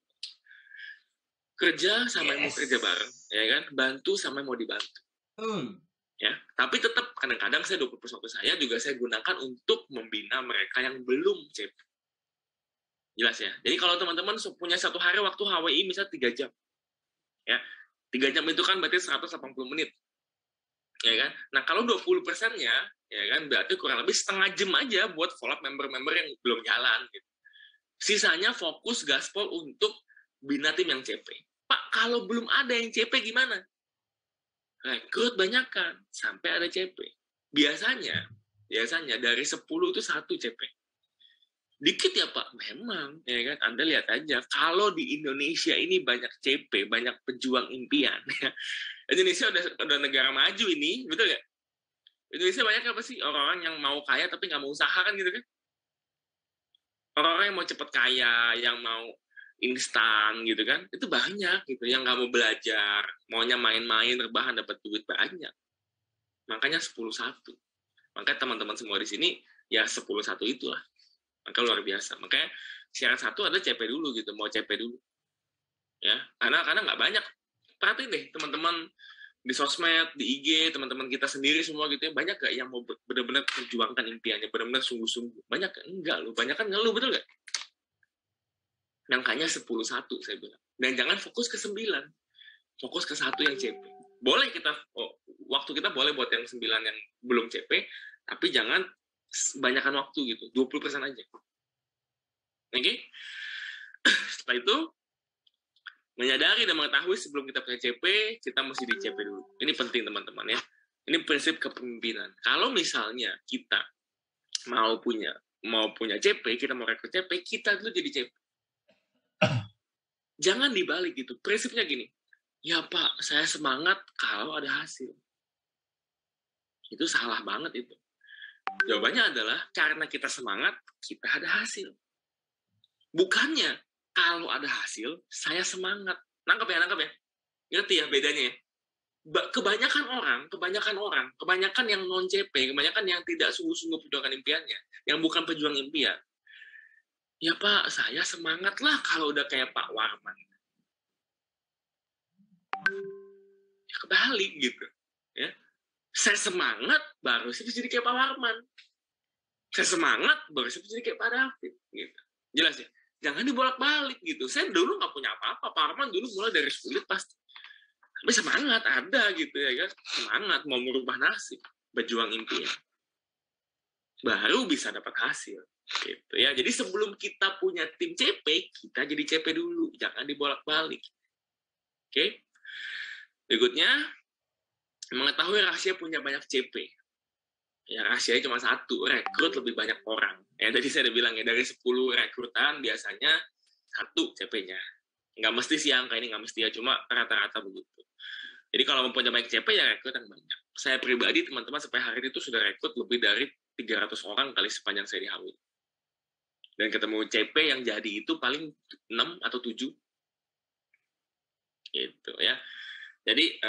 Kerja sama yang mau kerja bareng, ya kan, bantu sama yang mau dibantu. Ya, tapi tetap kadang-kadang saya 20% waktu saya juga saya gunakan untuk membina mereka yang belum CP. Jelas ya. Jadi kalau teman-teman punya satu hari waktu HWI misalnya 3 jam. Ya. 3 jam itu kan berarti 180 menit. Ya kan? Nah, kalau 20%-nya ya kan berarti kurang lebih setengah jam aja buat follow up member-member yang belum jalan gitu. Sisanya fokus gaspol untuk bina tim yang CP. Pak, kalau belum ada yang CP gimana? Rekrut banyakkan sampai ada CP. Biasanya biasanya dari 10 itu 1 CP. Dikit ya Pak, memang, ya kan? Anda lihat aja, kalau di Indonesia ini banyak CP, banyak pejuang impian. Indonesia udah negara maju ini, betul nggak? Indonesia banyak apa sih orang-orang yang mau kaya tapi nggak mau usaha kan gitu kan? Orang-orang yang mau cepet kaya, yang mau instan gitu kan, itu banyak gitu, yang nggak mau belajar, maunya main-main, rebahan, dapat duit banyak. Makanya 10-1. Makanya teman-teman semua di sini, ya 10-1 itulah. Maka luar biasa. Makanya syarat 1 ada CP dulu gitu, mau CP dulu. Ya, karena nggak banyak. Perhatiin deh teman-teman di sosmed, di IG, teman-teman kita sendiri semua gitu ya, banyak gak yang mau benar-benar perjuangkan impiannya, benar-benar sungguh-sungguh? Banyak gak? Enggak loh, banyak kan ngeluh, betul gak? Angkanya 10-1 saya bilang. Dan jangan fokus ke 9, fokus ke 1 yang CP. Boleh kita, waktu kita boleh buat yang 9 yang belum CP, tapi jangan banyakkan waktu gitu, 20% aja. Oke? Setelah itu, menyadari dan mengetahui sebelum kita punya CP, kita mesti di CP dulu. Ini penting teman-teman ya. Ini prinsip kepemimpinan. Kalau misalnya kita mau punya CP, kita mau rekrut CP, kita dulu jadi CP. Jangan dibalik gitu. Prinsipnya gini, ya Pak, saya semangat kalau ada hasil. Itu salah banget itu. Jawabannya adalah karena kita semangat, kita ada hasil. Bukannya kalau ada hasil, saya semangat. Nangkep ya? Ngerti ya bedanya ya? Kebanyakan yang non CP, kebanyakan yang tidak sungguh-sungguh perjuangan impiannya, yang bukan pejuang impian. Ya Pak, saya semangat lah kalau udah kayak Pak Warman. Ya kebalik gitu. Ya. Saya semangat baru saya bisa jadi kayak Pak Warman. Saya semangat baru saya bisa jadi kayak Pak David. Gitu. Jelas ya? Jangan dibolak-balik gitu. Saya dulu nggak punya apa-apa. Pak Warman dulu mulai dari sulit pasti. Tapi semangat ada gitu ya kan. Semangat mau merubah nasib. Berjuang impian. Baru bisa dapat hasil. Gitu ya. Jadi sebelum kita punya tim CP, kita jadi CP dulu. Jangan dibolak-balik. Oke? Berikutnya, mengetahui rahasia punya banyak CP. Ya, rahasianya cuma 1, rekrut lebih banyak orang. Ya, tadi saya udah bilang ya, dari 10 rekrutan biasanya 1 CP-nya. Nggak mesti sih angka ini, nggak mesti ya, cuma rata-rata begitu. Jadi kalau mau punya banyak CP, ya rekrut yang banyak. Saya pribadi, teman-teman, sampai hari ini tuh sudah rekrut lebih dari 300 orang kali sepanjang saya di Hawi. Dan ketemu CP yang jadi itu paling 6 atau 7. Gitu ya. Jadi,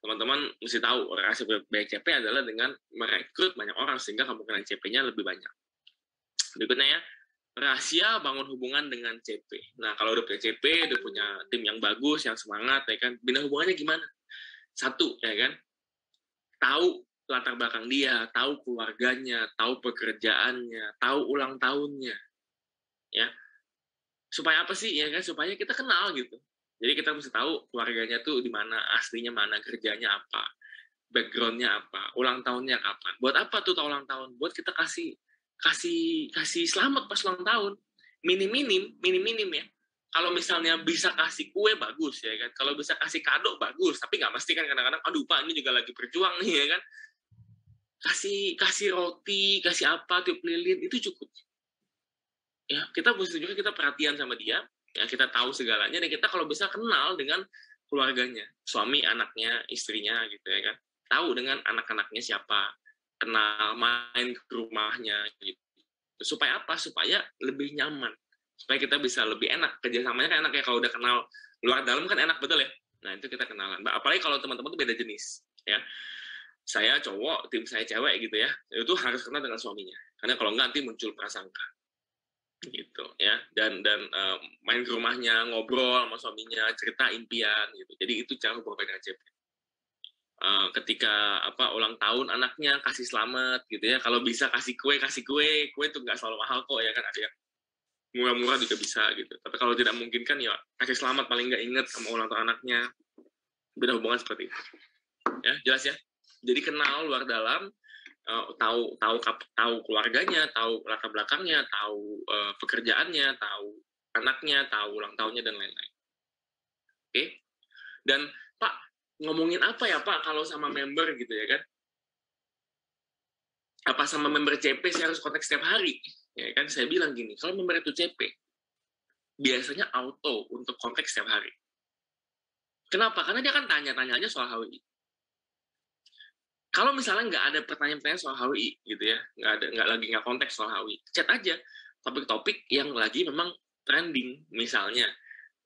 teman-teman mesti tahu rahasia banyak CP adalah dengan merekrut banyak orang sehingga kemungkinan CP-nya lebih banyak. Berikutnya ya, rahasia bangun hubungan dengan CP. Nah, kalau udah punya CP, udah punya tim yang bagus, yang semangat, ya kan, bina hubungannya gimana? 1, ya kan, tahu latar belakang dia, tahu keluarganya, tahu pekerjaannya, tahu ulang tahunnya, ya. Supaya apa sih, ya kan? Supaya kita kenal gitu. Jadi kita mesti tahu keluarganya tuh di mana, aslinya mana, kerjanya apa, backgroundnya apa, ulang tahunnya kapan. Buat apa tuh ulang tahun? Buat kita kasih selamat pas ulang tahun. Minim ya. Kalau misalnya bisa kasih kue bagus ya kan. Kalau bisa kasih kado bagus, tapi nggak mesti kan kadang-kadang. Aduh Pak, ini juga lagi berjuang nih ya kan. Kasih roti, kasih apa, tiup lilin itu cukup. Ya kita mesti juga kita perhatian sama dia. Ya, kita tahu segalanya dan kita kalau bisa kenal dengan keluarganya, suami, anaknya, istrinya gitu ya kan. Tahu dengan anak-anaknya siapa, kenal, main ke rumahnya gitu. Supaya apa? Supaya lebih nyaman. Supaya kita bisa lebih enak kerjasamanya kan enak ya kalau udah kenal luar dalam kan enak betul ya. Nah, itu kita kenalan. Apalagi kalau teman-teman tuh beda jenis ya. Saya cowok, tim saya cewek gitu ya. Itu harus kenal dengan suaminya. Karena kalau enggak nanti muncul prasangka gitu ya, dan main ke rumahnya, ngobrol sama suaminya, cerita impian gitu. Jadi itu cara hubungan dengan CP. Ketika ulang tahun anaknya kasih selamat gitu ya, kalau bisa kasih kue tuh nggak selalu mahal kok ya kan, ada yang murah-murah juga bisa gitu. Tapi kalau tidak mungkin kan ya kasih selamat, paling nggak inget sama ulang tahun anaknya. Beda hubungan seperti itu ya, jelas ya. Jadi kenal luar dalam, tahu keluarganya, tahu latar belakangnya, tahu pekerjaannya, tahu anaknya, tahu ulang tahunnya dan lain-lain. Oke? Dan Pak, ngomongin apa ya Pak kalau sama member gitu ya kan? Apa sama member CP saya harus kontak setiap hari? Ya kan saya bilang gini, kalau member itu CP, biasanya auto untuk kontak setiap hari. Kenapa? Karena dia kan tanya-tanyanya soal HWI. Kalau misalnya nggak ada pertanyaan-pertanyaan soal HWI gitu ya, nggak konteks soal HWI, chat aja topik-topik yang lagi memang trending. Misalnya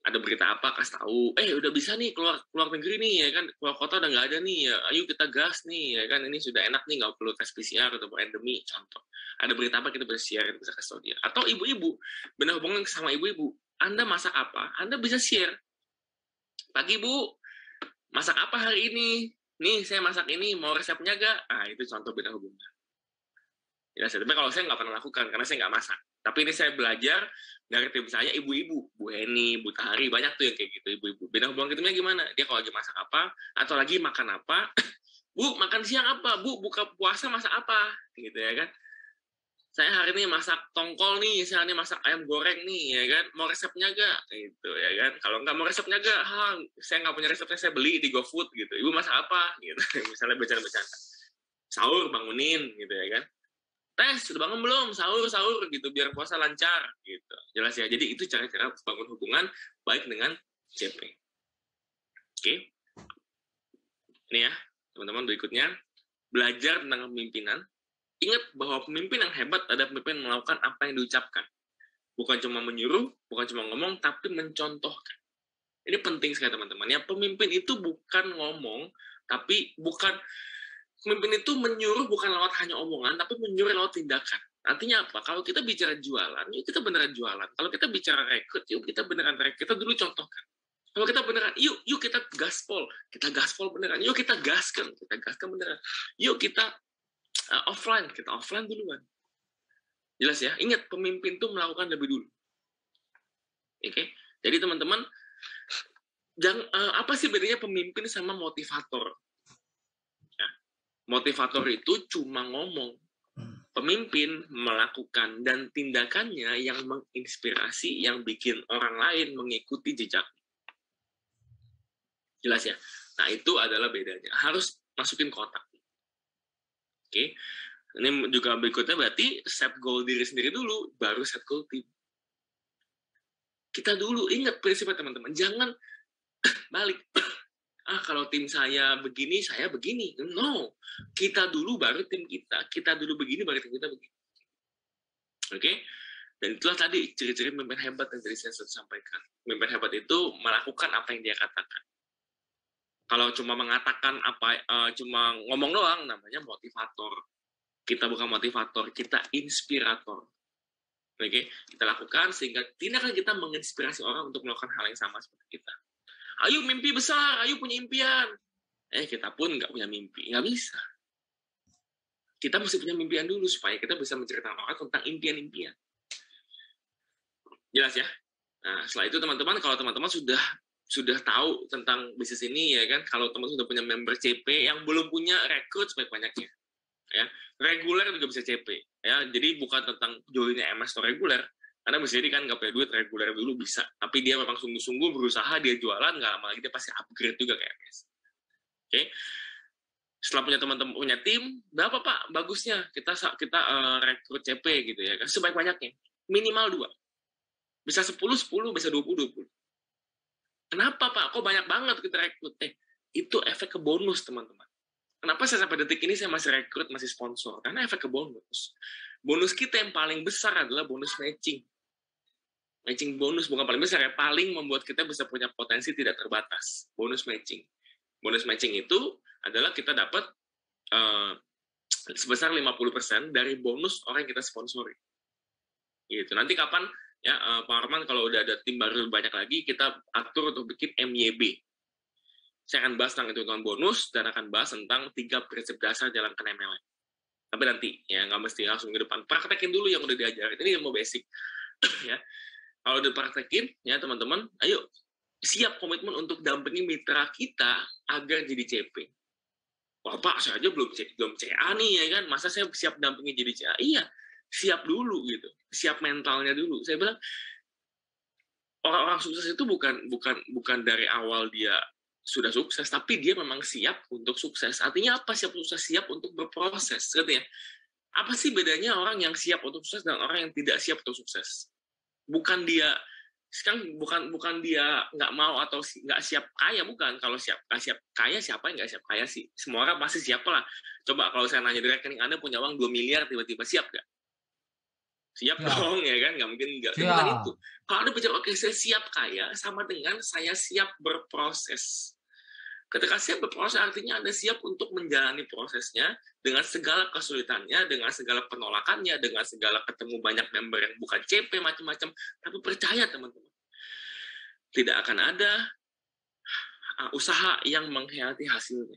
ada berita apa, kasih tahu, udah bisa nih keluar negeri nih ya kan, keluar kota udah nggak ada nih ya, ayo kita gas nih ya kan, ini sudah enak nih, nggak perlu tes PCR atau endemi, contoh. Ada berita apa, kita bisa share, kita bisa kasih tahu dia. Atau ibu-ibu, benar hubungan sama ibu-ibu, Anda masak apa, Anda bisa share. Pagi Bu, masak apa hari ini? Nih saya masak ini, mau resepnya gak? Ah itu contoh beda hubungan. Ya, tapi kalau saya nggak pernah lakukan karena saya nggak masak. Tapi ini saya belajar dari tim saya, ibu-ibu, Bu Heni, Bu Tahari, banyak tuh yang kayak gitu, ibu-ibu. Beda hubungan ketimnya gimana? Dia kalau lagi masak apa, atau lagi makan apa, Bu, makan siang apa? Bu, buka puasa masak apa? Gitu ya kan. Saya hari ini masak tongkol nih, saya ini masak ayam goreng nih, ya kan. Mau resepnya gak? Gitu ya kan. Kalau nggak mau resepnya gak, saya nggak punya resepnya, saya beli di GoFood gitu. Ibu masak apa? Gitu. Misalnya bercanda-bercanda. Sahur bangunin gitu ya kan. Tes, sudah bangun belum? Sahur gitu, biar puasa lancar gitu. Jelas ya. Jadi itu cara-cara bangun hubungan baik dengan CP. Oke. Ini ya, teman-teman, berikutnya. Belajar tentang kepemimpinan. Ingat bahwa pemimpin yang hebat adalah pemimpin yang melakukan apa yang diucapkan. Bukan cuma menyuruh, bukan cuma ngomong, tapi mencontohkan. Ini penting sekali, teman-teman. Ya, pemimpin itu bukan ngomong, tapi pemimpin itu menyuruh bukan lewat hanya omongan, tapi menyuruh lewat tindakan. Artinya apa? Kalau kita bicara jualan, yuk kita beneran jualan. Kalau kita bicara rekrut, yuk kita beneran rekrut. Kita dulu contohkan. Kalau kita beneran, yuk kita gaspol beneran. Yuk kita gaskan beneran. Yuk kita offline duluan. Jelas ya? Ingat, pemimpin itu melakukan lebih dulu. Oke? Jadi teman-teman, apa sih bedanya pemimpin sama motivator? Motivator itu cuma ngomong. Pemimpin melakukan dan tindakannya yang menginspirasi, yang bikin orang lain mengikuti jejak. Jelas ya? Nah, itu adalah bedanya. Harus masukin kotak. Oke. Ini juga berikutnya berarti set goal diri sendiri dulu, baru set goal tim. Kita dulu ingat prinsipnya, teman-teman. Jangan balik. Kalau tim saya begini, saya begini. No. Kita dulu baru tim kita. Kita dulu begini, baru tim kita begini. Oke? Dan itulah tadi ciri-ciri pemimpin hebat yang tadi saya sudah sampaikan. Pemimpin hebat itu melakukan apa yang dia katakan. Kalau cuma mengatakan cuma ngomong doang, namanya motivator. Kita bukan motivator, kita inspirator. Oke? Kita lakukan sehingga tindakan kita menginspirasi orang untuk melakukan hal yang sama seperti kita. Ayo mimpi besar, ayo punya impian. Kita pun nggak punya mimpi, nggak bisa. Kita mesti punya impian dulu supaya kita bisa menceritakan orang tentang impian-impian. Jelas ya? Nah, setelah itu teman-teman, kalau teman-teman sudah tahu tentang bisnis ini ya kan, kalau teman-teman sudah punya member CP, yang belum punya rekrut sebanyak-banyaknya. Ya, reguler juga bisa CP. Ya, jadi bukan tentang joinnya MS atau reguler. Karena bisa jadi kan nggak punya duit, reguler dulu bisa. Tapi dia memang sungguh-sungguh berusaha, dia jualan, nggak lama lagi dia pasti upgrade juga kayak MS. Oke. Setelah punya teman-teman, punya tim, berapa Pak bagusnya kita rekrut CP gitu ya kan, sebanyak-banyaknya. Minimal 2. Bisa 10, bisa 20. Kenapa Pak? Kok banyak banget kita rekrut? Itu efek ke bonus, teman-teman. Kenapa saya sampai detik ini saya masih rekrut, masih sponsor? Karena efek ke bonus. Bonus kita yang paling besar adalah bonus matching. Matching bonus bukan paling besar ya, paling membuat kita bisa punya potensi tidak terbatas. Bonus matching. Bonus matching itu adalah kita dapat sebesar 50% dari bonus orang yang kita sponsori. Gitu. Nanti kapan ya Pak Arman kalau udah ada tim baru banyak lagi, kita atur untuk bikin MYB. Saya akan bahas tentang hitungan bonus dan akan bahas tentang 3 prinsip dasar jalankan MLM. Tapi nanti ya nggak mesti langsung ke depan. Praktekin dulu yang udah diajarin. Ini yang mau basic. Ya. Kalau udah praktekin, ya teman-teman, ayo siap komitmen untuk dampingi mitra kita agar jadi CP. Wah Pak, saya aja belum CA nih ya kan, masa saya siap dampingi jadi CA? Iya, siap dulu gitu, siap mentalnya dulu. Saya bilang orang-orang sukses itu bukan dari awal dia sudah sukses, tapi dia memang siap untuk sukses. Artinya apa siap sukses? Siap untuk berproses, katanya. Apa sih bedanya orang yang siap untuk sukses dan orang yang tidak siap untuk sukses? Bukan dia sekarang bukan dia nggak mau atau nggak siap kaya, bukan. Kalau nggak siap kaya, siapa yang nggak siap kaya sih? Semua orang pasti siap lah. Coba kalau saya nanya di rekening Anda punya uang 2 miliar, tiba-tiba siap nggak? Siap Siap, dong, ya kan? Nggak mungkin nggak. Itu bukan itu. siap. Kalau Anda bicara, oke, saya siap kaya, sama dengan saya siap berproses. Ketika siap berproses, artinya Anda siap untuk menjalani prosesnya dengan segala kesulitannya, dengan segala penolakannya, dengan segala ketemu banyak member yang bukan CP, macam-macam. Tapi percaya, teman-teman, tidak akan ada usaha yang mengkhianati hasilnya.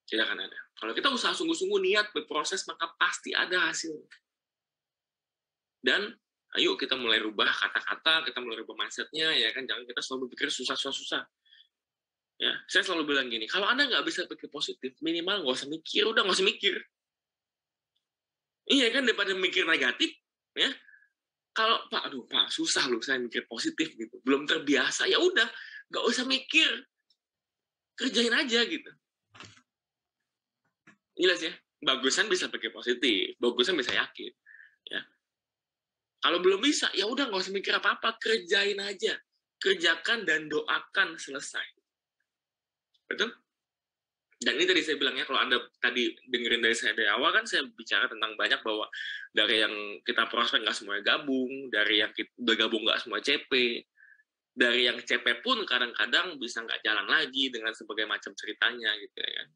Tidak akan ada. Kalau kita usaha sungguh-sungguh, niat berproses, maka pasti ada hasilnya. Dan ayo kita mulai rubah kata-kata, kita mulai rubah mindset-nya, ya kan? Jangan kita selalu berpikir susah-susah. Ya, saya selalu bilang gini, kalau Anda nggak bisa pikir positif, minimal nggak usah mikir, udah nggak usah mikir. Iya kan, daripada mikir negatif, ya. Kalau Pak, aduh Pak, susah loh saya mikir positif gitu, belum terbiasa, ya udah, nggak usah mikir, kerjain aja gitu. Jelas ya, bagusan bisa pikir positif, bagusan bisa yakin, ya. Kalau belum bisa, ya udah nggak usah mikir apa-apa, kerjain aja, kerjakan dan doakan selesai. Betul? Dan ini tadi saya bilangnya, kalau Anda tadi dengerin dari saya dari awal kan saya bicara tentang banyak bahwa dari yang kita prospek nggak semuanya gabung, dari yang udah gabung nggak semua CP, dari yang CP pun kadang-kadang bisa nggak jalan lagi dengan sebagai macam ceritanya gitu ya kan.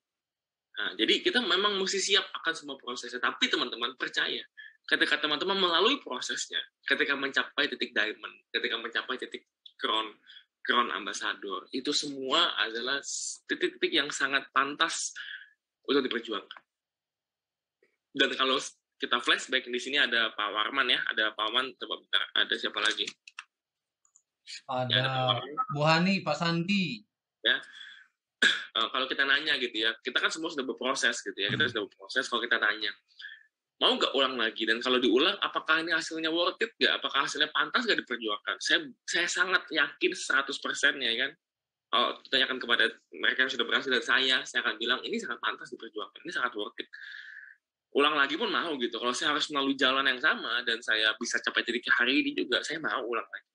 Nah, jadi kita memang mesti siap akan semua prosesnya, tapi teman-teman percaya, ketika teman-teman melalui prosesnya, ketika mencapai titik diamond, ketika mencapai titik crown ambassador, itu semua adalah titik-titik yang sangat pantas untuk diperjuangkan. Dan kalau kita flashback, di sini ada Pak Warman ya, ada Pak Warman, coba bentar, ada siapa lagi? Ya, Ada ada Pak Warman, Bu Hani, Pak Sandi. ya. Kalau kita nanya gitu ya, kita kan semua sudah berproses gitu ya, kita sudah berproses. Kalau kita tanya, mau nggak ulang lagi? Dan kalau diulang, apakah ini hasilnya worth it nggak? Apakah hasilnya pantas nggak diperjuangkan? Saya sangat yakin 100% ya kan. Kalau ditanyakan kepada mereka yang sudah berhasil dan saya akan bilang ini sangat pantas diperjuangkan, ini sangat worth it. Ulang lagi pun mau gitu. Kalau saya harus melalui jalan yang sama dan saya bisa capai titik hari ini juga, saya mau ulang lagi.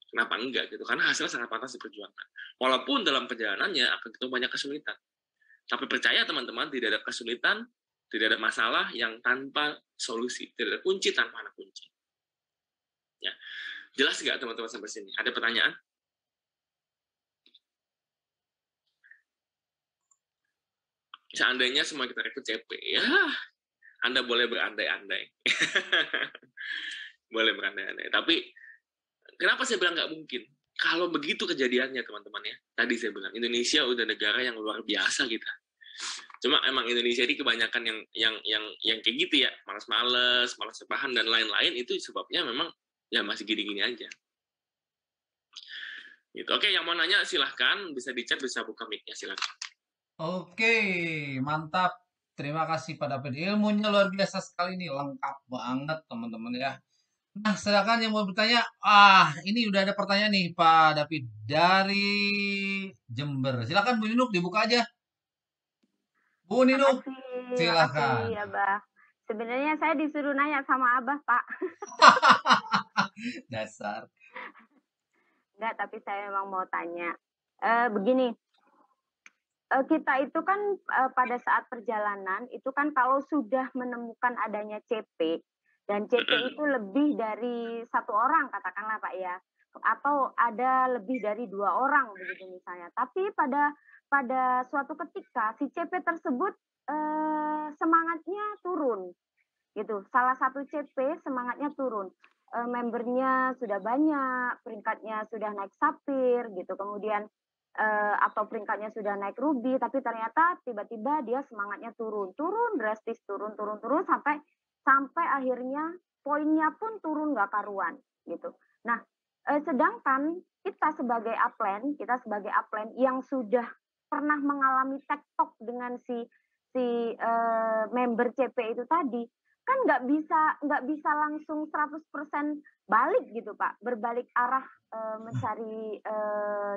Kenapa enggak gitu? Karena hasilnya sangat pantas diperjuangkan. Walaupun dalam perjalanannya akan ketemu banyak kesulitan. Tapi percaya teman-teman, tidak ada kesulitan, tidak ada masalah yang tanpa solusi. Tidak ada kunci tanpa anak kunci. Ya. Jelas nggak teman-teman sampai sini? Ada pertanyaan? Seandainya semua kita rekrut CP, ya Anda boleh berandai-andai. Boleh berandai-andai. Tapi kenapa saya bilang nggak mungkin? Kalau begitu kejadiannya teman-teman ya, tadi saya bilang Indonesia udah negara yang luar biasa kita. Cuma emang Indonesia ini kebanyakan yang kayak gitu ya, malas-males, malas sepahan dan lain-lain, itu sebabnya memang ya masih gini-gini aja. Gitu. Oke, yang mau nanya silahkan, bisa di chat, bisa buka mic-nya, silahkan. Oke, mantap. Terima kasih Pak David. Ilmunya luar biasa sekali nih, lengkap banget teman-teman ya. Nah, silakan yang mau bertanya. Ini udah ada pertanyaan nih Pak David dari Jember. Silakan Bu Ninuk dibuka aja. Bu Ninuk, silakan. Makasih Abah. Sebenarnya saya disuruh nanya sama Abah, Pak. Dasar. Enggak, tapi saya memang mau tanya. Begini, kita itu kan pada saat perjalanan, itu kan kalau sudah menemukan adanya CP, dan CP itu lebih dari 1 orang, katakanlah Pak ya, atau ada lebih dari 2 orang, begitu misalnya. Tapi pada suatu ketika, si CP tersebut semangatnya turun, gitu. Salah satu CP semangatnya turun, membernya sudah banyak, peringkatnya sudah naik sapphire gitu, kemudian atau peringkatnya sudah naik ruby, tapi ternyata tiba-tiba dia semangatnya turun drastis, turun sampai akhirnya poinnya pun turun nggak karuan gitu. Nah, sedangkan kita sebagai upline yang sudah pernah mengalami tektok dengan si member CP itu tadi, kan nggak bisa langsung 100% balik gitu Pak, berbalik arah mencari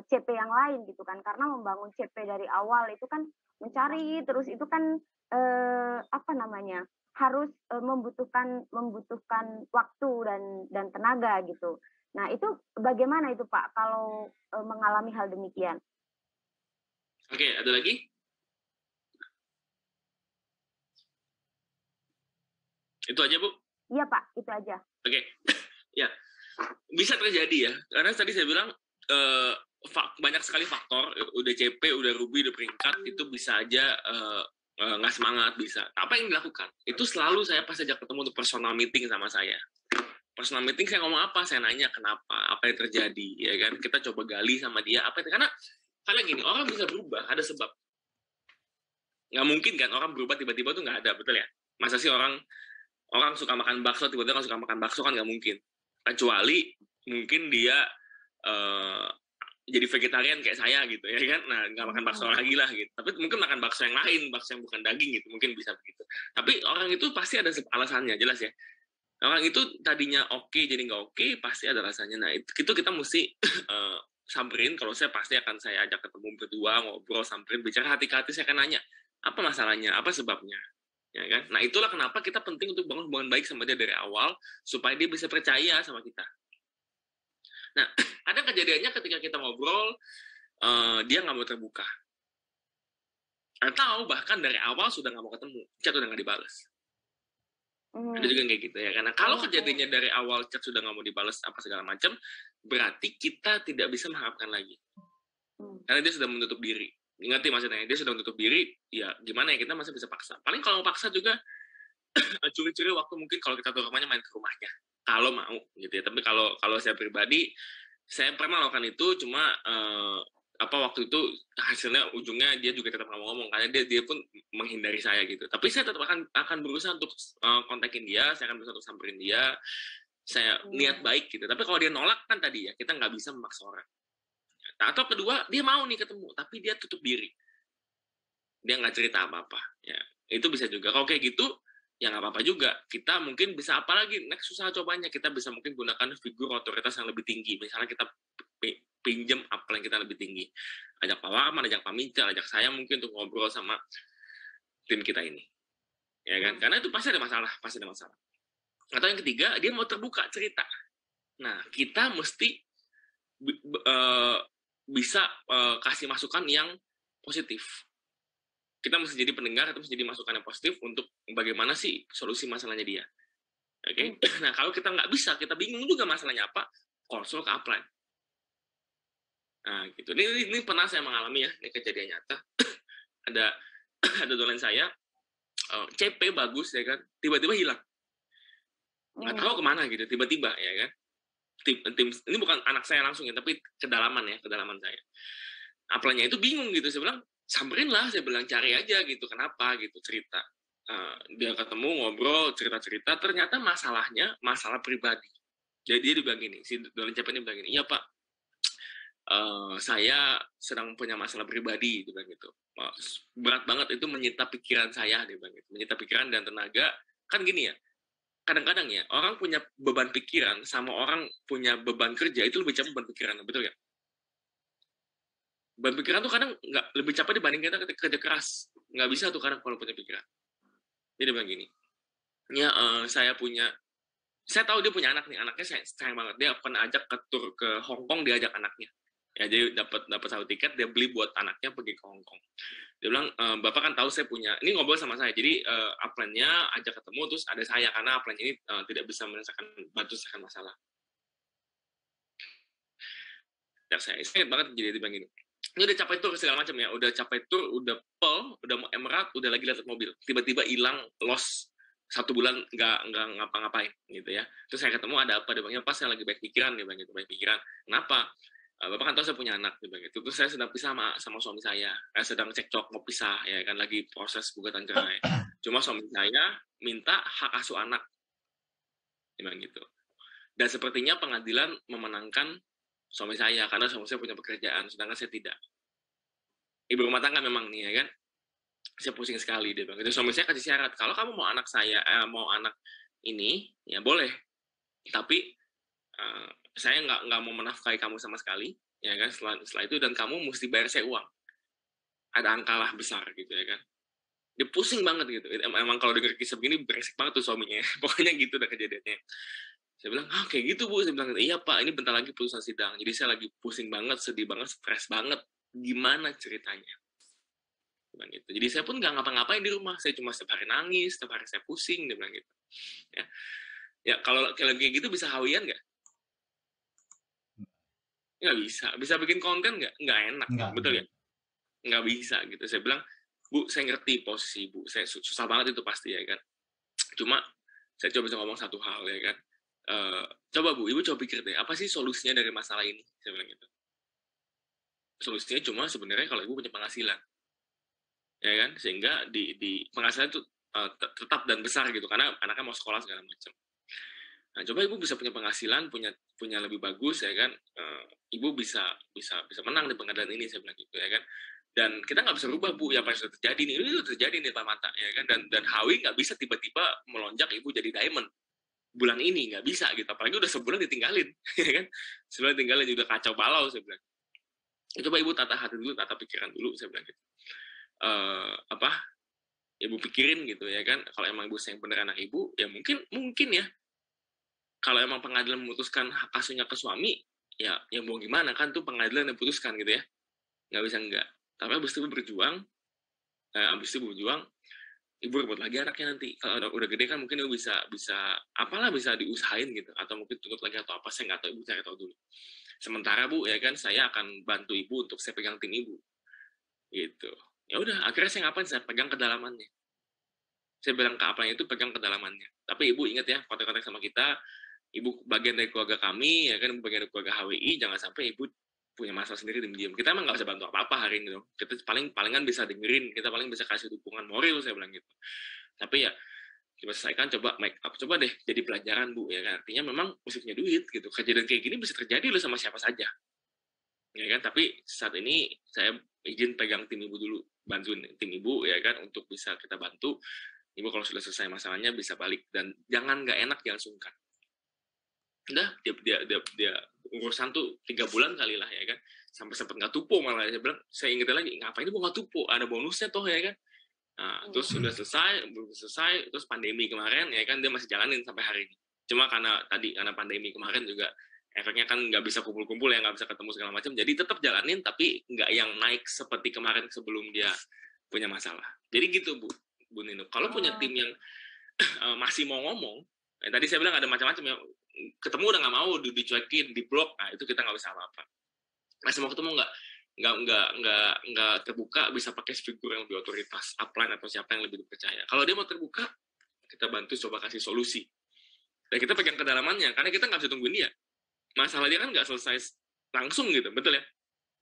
CP yang lain gitu kan, karena membangun CP dari awal itu kan mencari terus itu kan apa namanya, harus membutuhkan waktu dan tenaga gitu. Nah itu bagaimana itu Pak kalau mengalami hal demikian? Oke, ada lagi? Itu aja, Bu? Iya Pak, itu aja. Oke. Ya, bisa terjadi ya. Karena tadi saya bilang banyak sekali faktor. Udah CP, udah Ruby, udah peringkat, itu bisa aja nggak semangat, bisa. Apa yang dilakukan? Itu selalu saya pas ajak ketemu untuk personal meeting sama saya. Personal meeting saya ngomong apa? Saya nanya kenapa, apa yang terjadi, ya kan? Kita coba gali sama dia apa itu. Karena gini, orang bisa berubah, ada sebab. Nggak mungkin kan orang berubah tiba-tiba tuh nggak ada, betul ya? Masa sih orang suka makan bakso tiba-tiba nggak suka makan bakso, kan nggak mungkin. Kecuali mungkin dia jadi vegetarian kayak saya gitu ya kan, nah nggak makan bakso lagi lah gitu. Tapi mungkin makan bakso yang lain, bakso yang bukan daging gitu, mungkin bisa begitu. Tapi orang itu pasti ada alasannya, jelas ya. Orang itu tadinya oke jadi nggak oke, pasti ada alasannya. Nah itu kita mesti samperin. Kalau saya pasti akan saya ajak ketemu berdua, ngobrol, samperin, bicara hati ke hati. Saya akan nanya apa masalahnya, apa sebabnya, ya kan? Nah itulah kenapa kita penting untuk bangun hubungan baik sama dia dari awal, supaya dia bisa percaya sama kita. Nah ada kejadiannya ketika kita ngobrol, dia nggak mau terbuka, atau bahkan dari awal sudah nggak mau ketemu, chat udah nggak dibales. Ada juga kayak gitu ya. Karena kalau kejadiannya dari awal chat sudah nggak mau dibales apa segala macam, berarti kita tidak bisa mengharapkan lagi. Karena dia sudah menutup diri. Ngerti maksudnya? Dia sudah menutup diri, ya gimana ya, kita masih bisa paksa. Paling kalau mau paksa juga curi-curi waktu, mungkin kalau kita tuh rumahnya main ke rumahnya. Kalau mau gitu ya. Tapi kalau saya pribadi, saya pernah melakukan itu, cuma waktu itu hasilnya ujungnya dia juga tetap nggak mau ngomong, karena dia pun menghindari saya gitu. Tapi saya tetap akan berusaha untuk kontakin dia, saya akan berusaha untuk samperin dia, saya niat baik gitu. Tapi kalau dia nolak kan tadi ya, kita nggak bisa memaksa orang. Nah, atau kedua, dia mau nih ketemu, tapi dia tutup diri, dia nggak cerita apa-apa, ya itu bisa juga. Kalau kayak gitu ya nggak apa-apa juga. Kita mungkin bisa apa lagi, next susah cobanya, kita bisa mungkin gunakan figur otoritas yang lebih tinggi. Misalnya kita pinjam apa yang kita lebih tinggi, ajak Pak Warman, ajak Pak Mincal, ajak saya mungkin untuk ngobrol sama tim kita ini, ya kan? Karena itu pasti ada masalah. Atau yang ketiga, dia mau terbuka cerita. Nah kita mesti bisa kasih masukan yang positif. Kita mesti jadi pendengar, kita mesti jadi masukan yang positif untuk bagaimana sih solusi masalahnya dia. Oke? Nah kalau kita nggak bisa, kita bingung juga masalahnya apa, konsul ke upline. Nah, gitu. Ini pernah saya mengalami ya, ini kejadian nyata. ada dolen saya, CP bagus ya kan, tiba-tiba hilang. Nggak tahu kemana gitu, tiba-tiba ya kan. Tim ini bukan anak saya langsung ya, tapi kedalaman saya. Upline-nya itu bingung gitu, saya bilang samperin lah, saya bilang cari aja gitu, kenapa gitu, cerita. Dia ketemu, ngobrol, cerita-cerita, ternyata masalahnya masalah pribadi. Jadi dia bilang gini, si dolen CP ini bilang gini, iya Pak, saya sedang punya masalah pribadi, dia bilang gitu. Berat banget, itu menyita pikiran saya, dia bilang gitu. Menyita pikiran dan tenaga. Kan gini ya, kadang-kadang ya, orang punya beban pikiran sama orang punya beban kerja itu lebih capek beban pikiran, betul ya? Beban pikiran tuh kadang nggak lebih capek dibanding kita ketika kerja keras. Nggak bisa tuh kadang kalau punya pikiran. Jadi dia bilang gini, ya saya tahu dia punya anak nih, anaknya saya sayang banget. Dia pernah ajak ke tur ke Hong Kong, dia ajak anaknya. Ya jadi dapat satu tiket, dia beli buat anaknya pergi ke Hong Kong. Dia bilang, Bapak kan tahu saya punya, ini ngobrol sama saya, jadi upline-nya ajak ketemu, terus ada saya, karena upline ini tidak bisa bantu selesaikan masalah. Ya, saya ingat banget, jadi dia bilang gini, ini udah capai tur segala macam ya, udah capai tur, udah udah mau Emirat, udah lagi lihat mobil, tiba-tiba hilang, lost 1 bulan nggak ngapa-ngapain gitu ya. Terus saya ketemu, ada apa, dia bilang, pas saya lagi baik pikiran, dia bilang gitu, baik pikiran. Kenapa? Bapak kan tahu saya punya anak, dia bilang gitu. Terus saya sedang pisah sama suami saya, sedang cekcok mau pisah ya kan, lagi proses gugatan cerai. Cuma suami saya minta hak asuh anak, dia bilang gitu. Dan sepertinya pengadilan memenangkan suami saya karena suami saya punya pekerjaan, sedangkan saya tidak. Ibu rumah tangga memang nih ya kan. saya pusing sekali, dia bilang gitu. Suami saya kasih syarat, kalau kamu mau anak mau anak ini, ya boleh, tapi saya nggak mau menafkahi kamu sama sekali, ya kan, setelah itu, dan kamu mesti bayar saya uang, ada angka lah besar gitu ya kan. Dia pusing banget gitu. Emang kalau denger kisah begini beresik banget tuh suaminya. Pokoknya gitu udah kejadiannya. Saya bilang, kayak gitu Bu. Saya bilang, iya Pak, ini bentar lagi putusan sidang. Jadi saya lagi pusing banget, sedih banget, stres banget. Gimana ceritanya? Bilang gitu. Jadi saya pun nggak ngapa-ngapain di rumah. Saya cuma setiap hari nangis, setiap hari saya pusing, dia bilang gitu. Ya kalau kayak gitu bisa hawian nggak? Nggak bisa. Bisa bikin konten nggak? Nggak enak. Enggak. Betul ya? Nggak bisa gitu. Saya bilang, Bu, saya ngerti posisi Bu. Saya susah banget itu pasti ya kan. Cuma saya coba bisa ngomong satu hal ya kan. Coba Bu, Ibu coba pikir deh, apa sih solusinya dari masalah ini? Saya bilang gitu. Solusinya cuma sebenarnya kalau Ibu punya penghasilan. Ya kan? Sehingga di penghasilan itu tetap dan besar gitu, karena anaknya mau sekolah segala macam. Nah, coba Ibu bisa punya penghasilan, punya lebih bagus ya kan. Ibu bisa menang di pengadilan ini, saya bilang gitu ya kan. Dan kita nggak bisa rubah Bu, ya apa yang sudah terjadi nih, itu terjadi nih Pak Mata ya kan. Dan Hawi nggak bisa tiba-tiba melonjak Ibu jadi diamond bulan ini, nggak bisa gitu, apalagi udah sebulan ditinggalin ya kan, sebulan ditinggalin udah kacau balau. Saya bilang, coba Ibu tata hati dulu, tata pikiran dulu, saya bilang gitu. Ibu pikirin gitu ya kan, kalau emang Ibu sayang bener anak Ibu, ya mungkin ya, kalau emang pengadilan memutuskan hak asuhnya ke suami, ya mau gimana kan, tuh pengadilan yang putuskan gitu ya, nggak bisa enggak. Tapi abis itu berjuang, Ibu rebut lagi anaknya nanti. Kalau udah gede kan mungkin Ibu bisa bisa diusahain gitu, atau mungkin tuntut lagi atau apa, saya nggak tahu, Ibu cari tahu dulu. Sementara Bu ya kan, saya akan bantu Ibu untuk saya pegang tim Ibu gitu. Ya udah, akhirnya saya ngapain, saya pegang kedalamannya. Saya bilang ke apa itu, pegang kedalamannya. Tapi Ibu ingat ya, kontak-kontak sama kita, Ibu bagian dari keluarga kami ya kan, bagian dari keluarga HWI, jangan sampai Ibu punya masalah sendiri diam-diam. Kita emang nggak bisa bantu apa-apa hari ini dong. Kita palingan bisa dengerin, kita paling bisa kasih dukungan moral, saya bilang gitu. Tapi ya coba selesaikan, coba make up, coba deh jadi pelajaran Bu ya kan. Artinya memang mesti punya duit gitu. Kejadian kayak gini bisa terjadi loh sama siapa saja. Ya kan, tapi saat ini saya izin pegang tim Ibu dulu, bantuin tim Ibu ya kan, untuk bisa kita bantu. Ibu kalau sudah selesai masalahnya bisa balik, dan jangan nggak enak, jangan sungkan. Udah dia urusan tuh 3 bulan kali lah ya kan, sampai sempat nggak tupo malah. Saya bilang, saya ingetin lagi, ngapain mau nggak tupo, ada bonusnya toh ya kan. Nah, terus sudah selesai, terus pandemi kemarin ya kan, dia masih jalanin sampai hari ini. Cuma karena pandemi kemarin juga efeknya kan nggak bisa kumpul-kumpul ya, nggak bisa ketemu segala macam, jadi tetap jalanin, tapi nggak yang naik seperti kemarin sebelum dia punya masalah. Jadi gitu Bu Nino, kalau punya tim yang masih mau ngomong, tadi saya bilang ada macam-macam ya, ketemu udah nggak mau, dicuekin, di blok, nah itu kita nggak bisa apa-apa. Masih mau ketemu nggak terbuka, bisa pakai figur yang lebih otoritas, upline atau siapa yang lebih dipercaya. Kalau dia mau terbuka, kita bantu coba kasih solusi. Dan kita pegang kedalamannya, karena kita nggak bisa tungguin dia. Masalah dia kan nggak selesai langsung gitu, betul ya?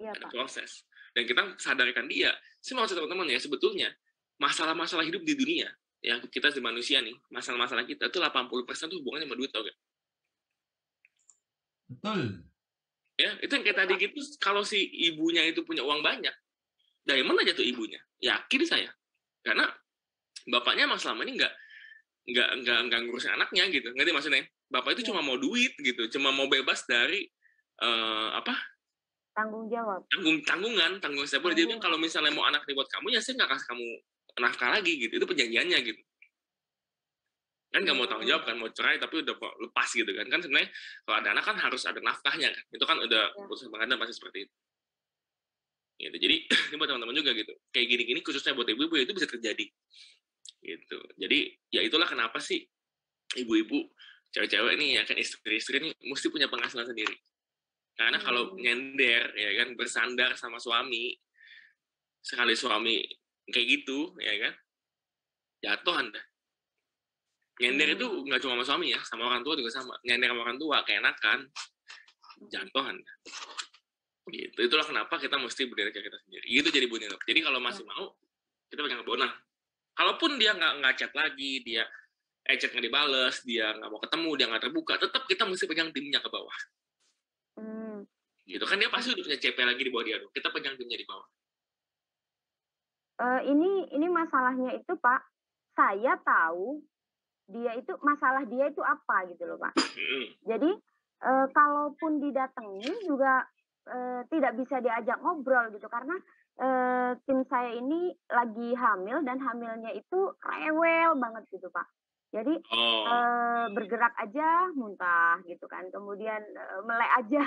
Iya, ada Pak. Proses. Dan kita sadarkan dia. Saya mau kasih teman-teman ya, sebetulnya masalah-masalah hidup di dunia, ya kita di manusia nih, masalah-masalah kita itu 80% tuh hubungannya sama duit, tau gak? Betul. Ya, itu yang kayak tadi gitu, kalau si ibunya itu punya uang banyak, dari mana jatuh ibunya? Yakin saya. Karena bapaknya emang selama ini nggak ngurusin anaknya gitu. Ngerti maksudnya? Bapak itu cuma mau duit gitu, cuma mau bebas dari Tanggung jawab. Tanggung saya boleh. Dia bilang kalau misalnya mau anak buat kamu, ya saya nggak kasih kamu nafkah lagi gitu. Itu perjanjiannya gitu. Kan nggak mau tanggung jawab kan, mau cerai tapi udah lepas gitu kan. Kan sebenarnya kalau ada anak kan harus ada nafkahnya kan. Itu kan udah putusan pengadilan pasti seperti itu. Gitu. Jadi ini buat teman-teman juga gitu. Kayak gini-gini khususnya buat ibu-ibu itu bisa terjadi. Gitu. Jadi ya itulah kenapa sih ibu-ibu, cewek-cewek nih ya kan, istri-istri nih mesti punya penghasilan sendiri. Karena kalau nyender ya kan, bersandar sama suami, sekali suami kayak gitu ya kan, jatuh Anda. Nyender itu nggak cuma sama suami ya, sama orang tua juga sama. Nyender sama orang tua keenakan, jatuh Anda. Gitu. Itulah kenapa kita mesti berdiri ke kita sendiri. Itu jadi Bu Nino. Jadi kalau masih mau, kita pegang bonang. Kalaupun dia nggak chat lagi, dia chat nggak dibales, dia nggak mau ketemu, dia nggak terbuka, tetap kita mesti pegang timnya ke bawah. Gitu kan, dia pasti udah punya CP lagi di bawah dia dong. Kita pegang timnya di bawah. Ini masalahnya itu Pak, saya tahu masalah dia itu apa gitu loh Pak. Jadi kalaupun didatengin juga tidak bisa diajak ngobrol gitu karena tim saya ini lagi hamil dan hamilnya itu rewel banget gitu Pak. Jadi bergerak aja muntah gitu kan, kemudian melek aja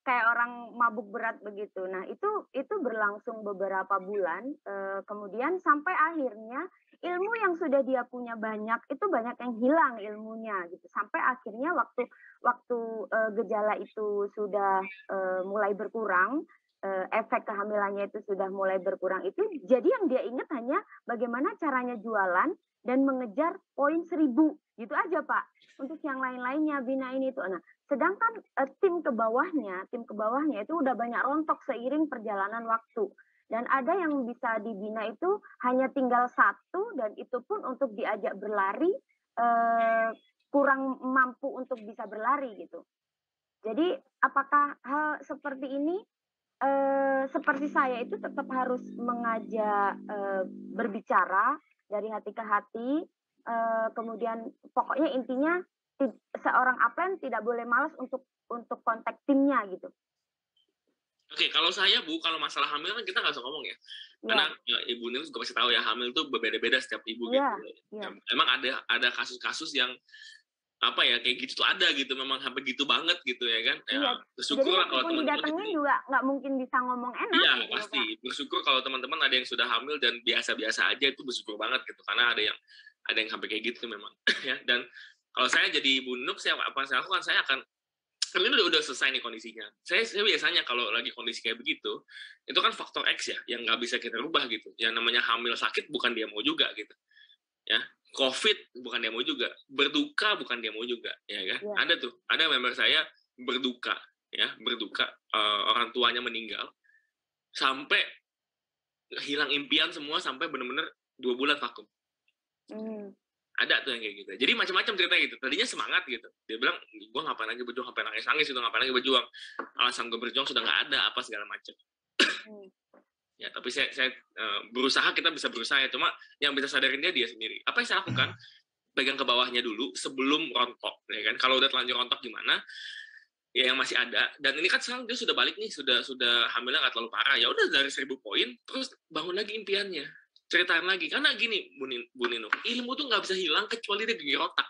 kayak orang mabuk berat begitu. Nah itu berlangsung beberapa bulan, kemudian sampai akhirnya ilmu yang sudah dia punya banyak itu banyak yang hilang ilmunya gitu. Sampai akhirnya waktu gejala itu sudah mulai berkurang, efek kehamilannya itu sudah mulai berkurang itu, jadi yang dia ingat hanya bagaimana caranya jualan dan mengejar poin 1000 gitu aja Pak. Untuk yang lain-lainnya bina ini itu. Nah, sedangkan tim ke bawahnya itu udah banyak rontok seiring perjalanan waktu. Dan ada yang bisa dibina itu hanya tinggal 1 dan itu pun untuk diajak berlari kurang mampu untuk bisa berlari gitu. Jadi apakah hal seperti ini seperti saya itu tetap harus mengajak berbicara dari hati ke hati, kemudian pokoknya intinya seorang upline tidak boleh malas untuk kontak timnya gitu. Oke, kalau saya Bu, kalau masalah hamil kan kita nggak usah ngomong ya. Karena Ibu Nil juga pasti tahu ya, hamil tuh berbeda-beda setiap ibu gitu. Emang ada kasus-kasus yang apa ya kayak gitu tuh ada gitu, memang sampai gitu banget gitu ya kan. Ya, bersyukur kalau teman-teman didatengin juga nggak mungkin bisa ngomong enak. Iya gitu, pasti. Pak. Bersyukur kalau teman-teman ada yang sudah hamil dan biasa-biasa aja, itu bersyukur banget gitu. Karena ada yang sampai kayak gitu memang ya. Dan kalau saya jadi Ibu Nuk, apa saya lakukan, saya akan karena ini udah selesai nih kondisinya. Saya biasanya kalau lagi kondisi kayak begitu, itu kan faktor X ya, yang nggak bisa kita rubah gitu. Yang namanya hamil sakit bukan dia mau juga gitu. Ya, COVID bukan dia mau juga, berduka bukan dia mau juga, ya kan? Ada member saya berduka, orang tuanya meninggal, sampai hilang impian semua, sampai benar-benar 2 bulan vakum. Ada tuh yang kayak gitu. Jadi macam-macam ceritanya gitu. Tadinya semangat gitu. Dia bilang, gue ngapain lagi berjuang, ngapain nangis itu, ngapain lagi berjuang. Alasan gue berjuang sudah nggak ada, apa segala macam. Ya, tapi saya berusaha, kita bisa berusaha ya. Cuma yang bisa sadarin dia sendiri. Apa yang saya lakukan? Pegang ke bawahnya dulu sebelum rontok. Ya kan? Kalau udah terlanjur rontok gimana? Ya yang masih ada. Dan ini kan sekarang dia sudah balik nih, sudah hamilnya nggak terlalu parah. Ya udah dari 1000 poin, terus bangun lagi impiannya. Ceritain lagi, karena gini Bu Nino, ilmu tuh nggak bisa hilang kecuali dia gigit otak.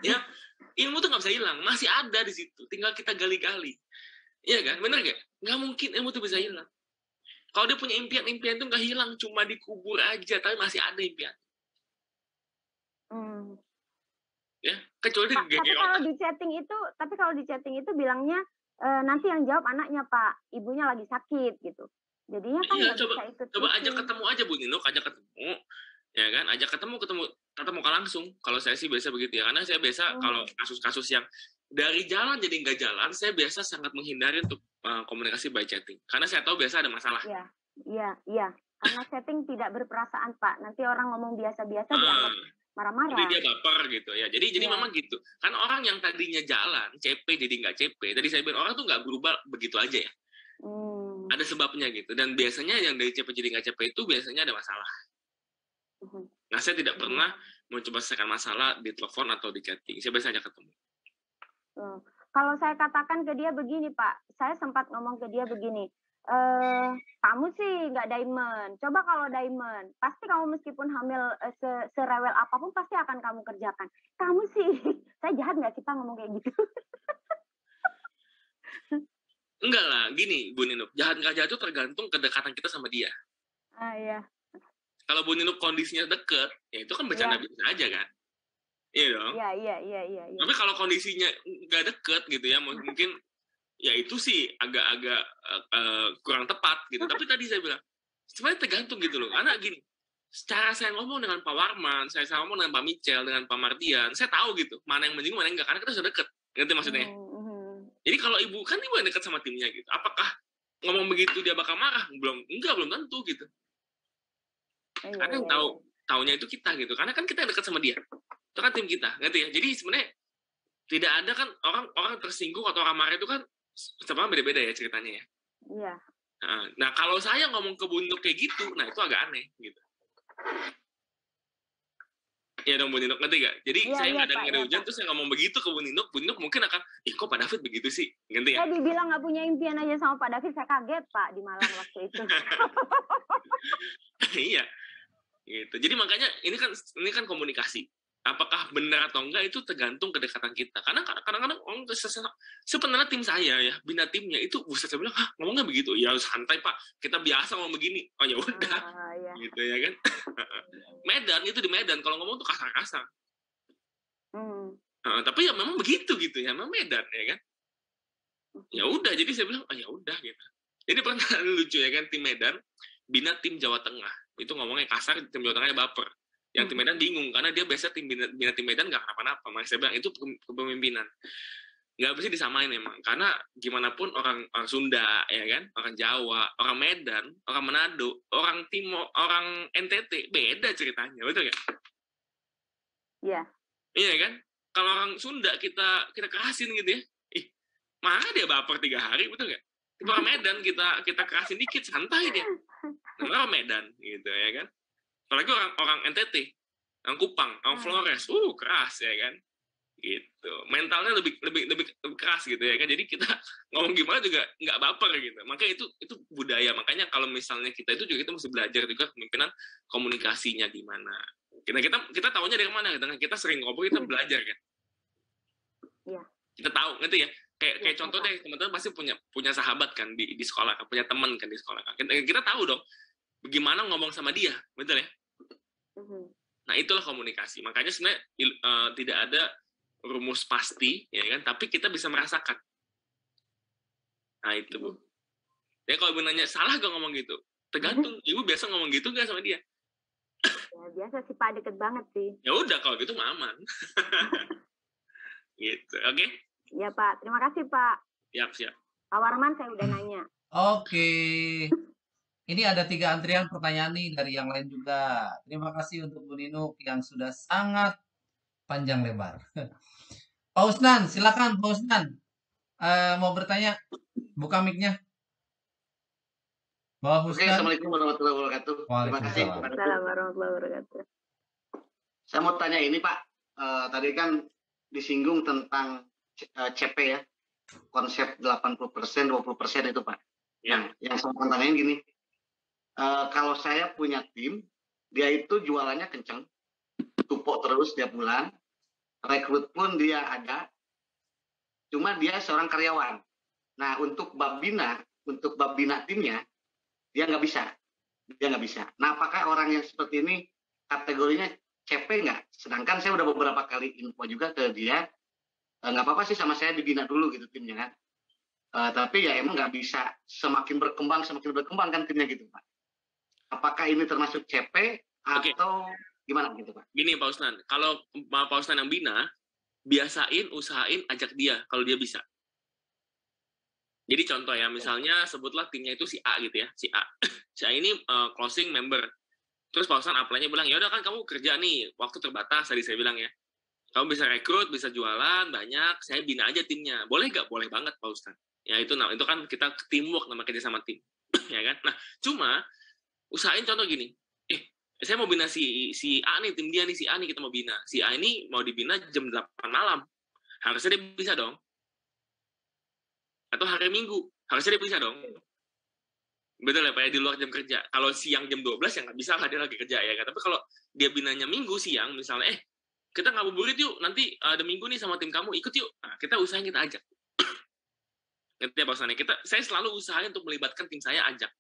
Ya, ilmu tuh nggak bisa hilang, masih ada di situ, tinggal kita gali-gali. Iya kan, bener gak? Nggak mungkin ilmu tuh bisa hilang. Kalau dia punya impian tuh nggak hilang, cuma dikubur aja, tapi masih ada impian. Ya, kecuali dia gigit otak. Tapi kalau di chatting itu bilangnya nanti yang jawab anaknya Pak, ibunya lagi sakit gitu. Jadinya kan coba ajak ketemu aja Bu Nino, ajak ketemu, ya kan, ajak ketemu muka langsung. Kalau saya sih biasa begitu ya, karena saya biasa kalau kasus-kasus yang dari jalan jadi nggak jalan, saya biasa sangat menghindari untuk komunikasi by chatting, karena saya tahu biasa ada masalah. Iya, karena chatting tidak berperasaan Pak, nanti orang ngomong biasa-biasa dianggap marah-marah. Jadi dia baper gitu ya. Jadi memang gitu. Kan orang yang tadinya jalan CP jadi nggak CP. Tadi saya bilang orang tuh nggak berubah begitu aja ya. Ada sebabnya gitu. Dan biasanya yang dari CP jadi nggak CP itu biasanya ada masalah. Nah, saya tidak pernah mencoba selesaikan masalah di telepon atau di chatting. Saya biasanya ketemu. Kalau saya katakan ke dia begini Pak, saya sempat ngomong ke dia begini, kamu sih nggak diamond. Coba kalau diamond, pasti kamu meskipun hamil serewel apapun pasti akan kamu kerjakan. Kamu sih, saya jahat nggak sih Pak ngomong kayak gitu? Enggak lah, gini Bu Nino, jahat nggak jahat itu tergantung kedekatan kita sama dia. Iya. Kalau Bu Nino kondisinya deket, ya itu kan bercanda biasa aja kan? Iya dong? Iya. Tapi kalau kondisinya nggak deket gitu ya, mungkin ya itu sih agak-agak kurang tepat gitu. Tapi tadi saya bilang, sebenarnya tergantung gitu loh. Karena gini, secara saya ngomong dengan Pak Warman, saya ngomong dengan Pak Michel, dengan Pak Mardian, saya tahu gitu, mana yang menyinggung, mana yang enggak, karena kita sudah deket. Ngerti maksudnya? Jadi kalau ibu yang dekat sama timnya gitu, apakah ngomong begitu dia bakal marah? Belum tentu gitu. Karena yang taunya itu kita gitu, karena kan kita yang dekat sama dia, itu kan tim kita, ngerti ya? Jadi sebenarnya tidak ada kan orang tersinggung atau orang marah itu kan sebenarnya beda-beda ya ceritanya ya. Iya. Nah, kalau saya ngomong ke Bu Nino kayak gitu, nah itu agak aneh gitu. Iya dong Bu Nino, ngerti gak? Jadi saya nggak ada hujan, terus saya ngomong begitu ke Bu Nino mungkin akan, kok Pak David begitu sih? Ngerti ya? Saya dibilang nggak punya impian aja sama Pak David, saya kaget Pak di Malang waktu itu. Iya, gitu. Jadi makanya ini kan komunikasi. Apakah benar atau enggak itu tergantung kedekatan kita. Karena kadang-kadang orang sebenarnya tim saya ya, bina timnya itu buset, saya bilang, ngomongnya begitu. Ya santai Pak, kita biasa ngomong begini. Oh ya udah, gitu ya kan. Medan itu di Medan kalau ngomong tuh kasar-kasar. Tapi ya memang begitu gitu ya, memang Medan ya kan. Ya udah, jadi saya bilang, ya udah gitu. Jadi pernah lucu ya kan, tim Medan bina tim Jawa Tengah. Itu ngomongnya kasar, tim Jawa Tengahnya baper. Yang tim Medan bingung, karena dia biasa bina tim Medan nggak kenapa-napa. Makanya saya bilang, itu kepemimpinan. Nggak bisa disamain memang. Karena gimana pun orang Sunda, ya kan, orang Jawa, orang Medan, orang Manado, orang Timor, orang NTT, beda ceritanya, betul nggak? Iya. Iya kan? Kalau orang Sunda kita kerasin gitu ya, mana dia baper 3 hari, betul nggak? Tiba orang Medan kita kerasin dikit, santai dia. Namanya orang Medan, gitu ya kan? Apalagi orang NTT, orang Kupang, orang Flores, keras ya kan? Gitu. Mentalnya lebih keras gitu ya kan? Jadi kita ngomong gimana juga nggak baper gitu. Makanya itu budaya. Makanya kalau misalnya kita mesti belajar juga kepemimpinan komunikasinya gimana. Kita tahunya dari mana? Kita sering ngobrol, kita belajar kan? Iya. Kita tahu, ngerti ya? Kayak contoh deh, teman-teman pasti punya sahabat kan di sekolah kan, punya teman kan di sekolah kan. Kita tahu dong bagaimana ngomong sama dia, betul ya? Nah, itulah komunikasi. Makanya sebenarnya tidak ada rumus pasti, ya kan? Tapi kita bisa merasakan. Nah, itu Bu. Ya kalau Ibu nanya, salah gak ngomong gitu? Tergantung. Ibu biasa ngomong gitu gak sama dia? Ya, biasa sih Pak, deket banget sih. Ya udah, kalau gitu mah aman. Gitu, oke? Ya Pak, terima kasih Pak. Siap. Pak Warman saya udah nanya. Oke. Ini ada 3 antrian pertanyaan nih dari yang lain juga. Terima kasih untuk Bu Nino yang sudah sangat panjang lebar. Pak Usnan, silakan Pak Usnan. Mau bertanya? Buka mic-nya. Oke, Assalamualaikum warahmatullahi wabarakatuh. Terima kasih. Waalaikumsalam warahmatullahi wabarakatuh. Saya mau tanya ini Pak, tadi kan disinggung tentang CP ya, konsep 80%, 20% itu Pak. Ya. Yang saya mau tanyain gini, kalau saya punya tim, dia itu jualannya kenceng, tupok terus tiap bulan, rekrut pun dia ada, cuma dia seorang karyawan. Nah, untuk bab bina timnya, dia nggak bisa. Nah, apakah orang yang seperti ini kategorinya CP nggak? Sedangkan saya udah beberapa kali info juga ke dia, nggak apa-apa sih sama saya dibina dulu gitu timnya kan. Tapi ya emang nggak bisa semakin berkembang kan timnya gitu Pak. Apakah ini termasuk CP atau gimana gitu Pak? Gini Pak Usnan, kalau Pak Usnan yang bina, usahain ajak dia kalau dia bisa. Jadi contoh ya, misalnya sebutlah timnya itu si A gitu ya, si A. Si A ini closing member. Terus Pak Usnan apply-nya bilang, ya udah kan kamu kerja nih, waktu terbatas tadi saya bilang ya. Kamu bisa rekrut, bisa jualan, banyak, saya bina aja timnya. Boleh nggak? Boleh banget Pak Usnan. Ya itu kan kita teamwork, nama kerja sama tim. Ya kan? Nah, cuma usahain contoh gini. Saya mau bina si A nih, tim dia nih, si A nih kita mau bina. Si A ini mau dibina jam 8 malam. Harusnya dia bisa dong. Atau hari Minggu. Harusnya dia bisa dong. Betul ya Pak ya, di luar jam kerja. Kalau siang jam 12 ya nggak bisa lah, dia lagi kerja ya kan. Tapi kalau dia binanya Minggu siang misalnya, kita ngabuburit yuk, nanti ada Minggu nih sama tim kamu, ikut yuk. Nah, kita usahain kita ajak. Ngerti ya Pak Usani? Saya selalu usahain untuk melibatkan tim saya, ajak.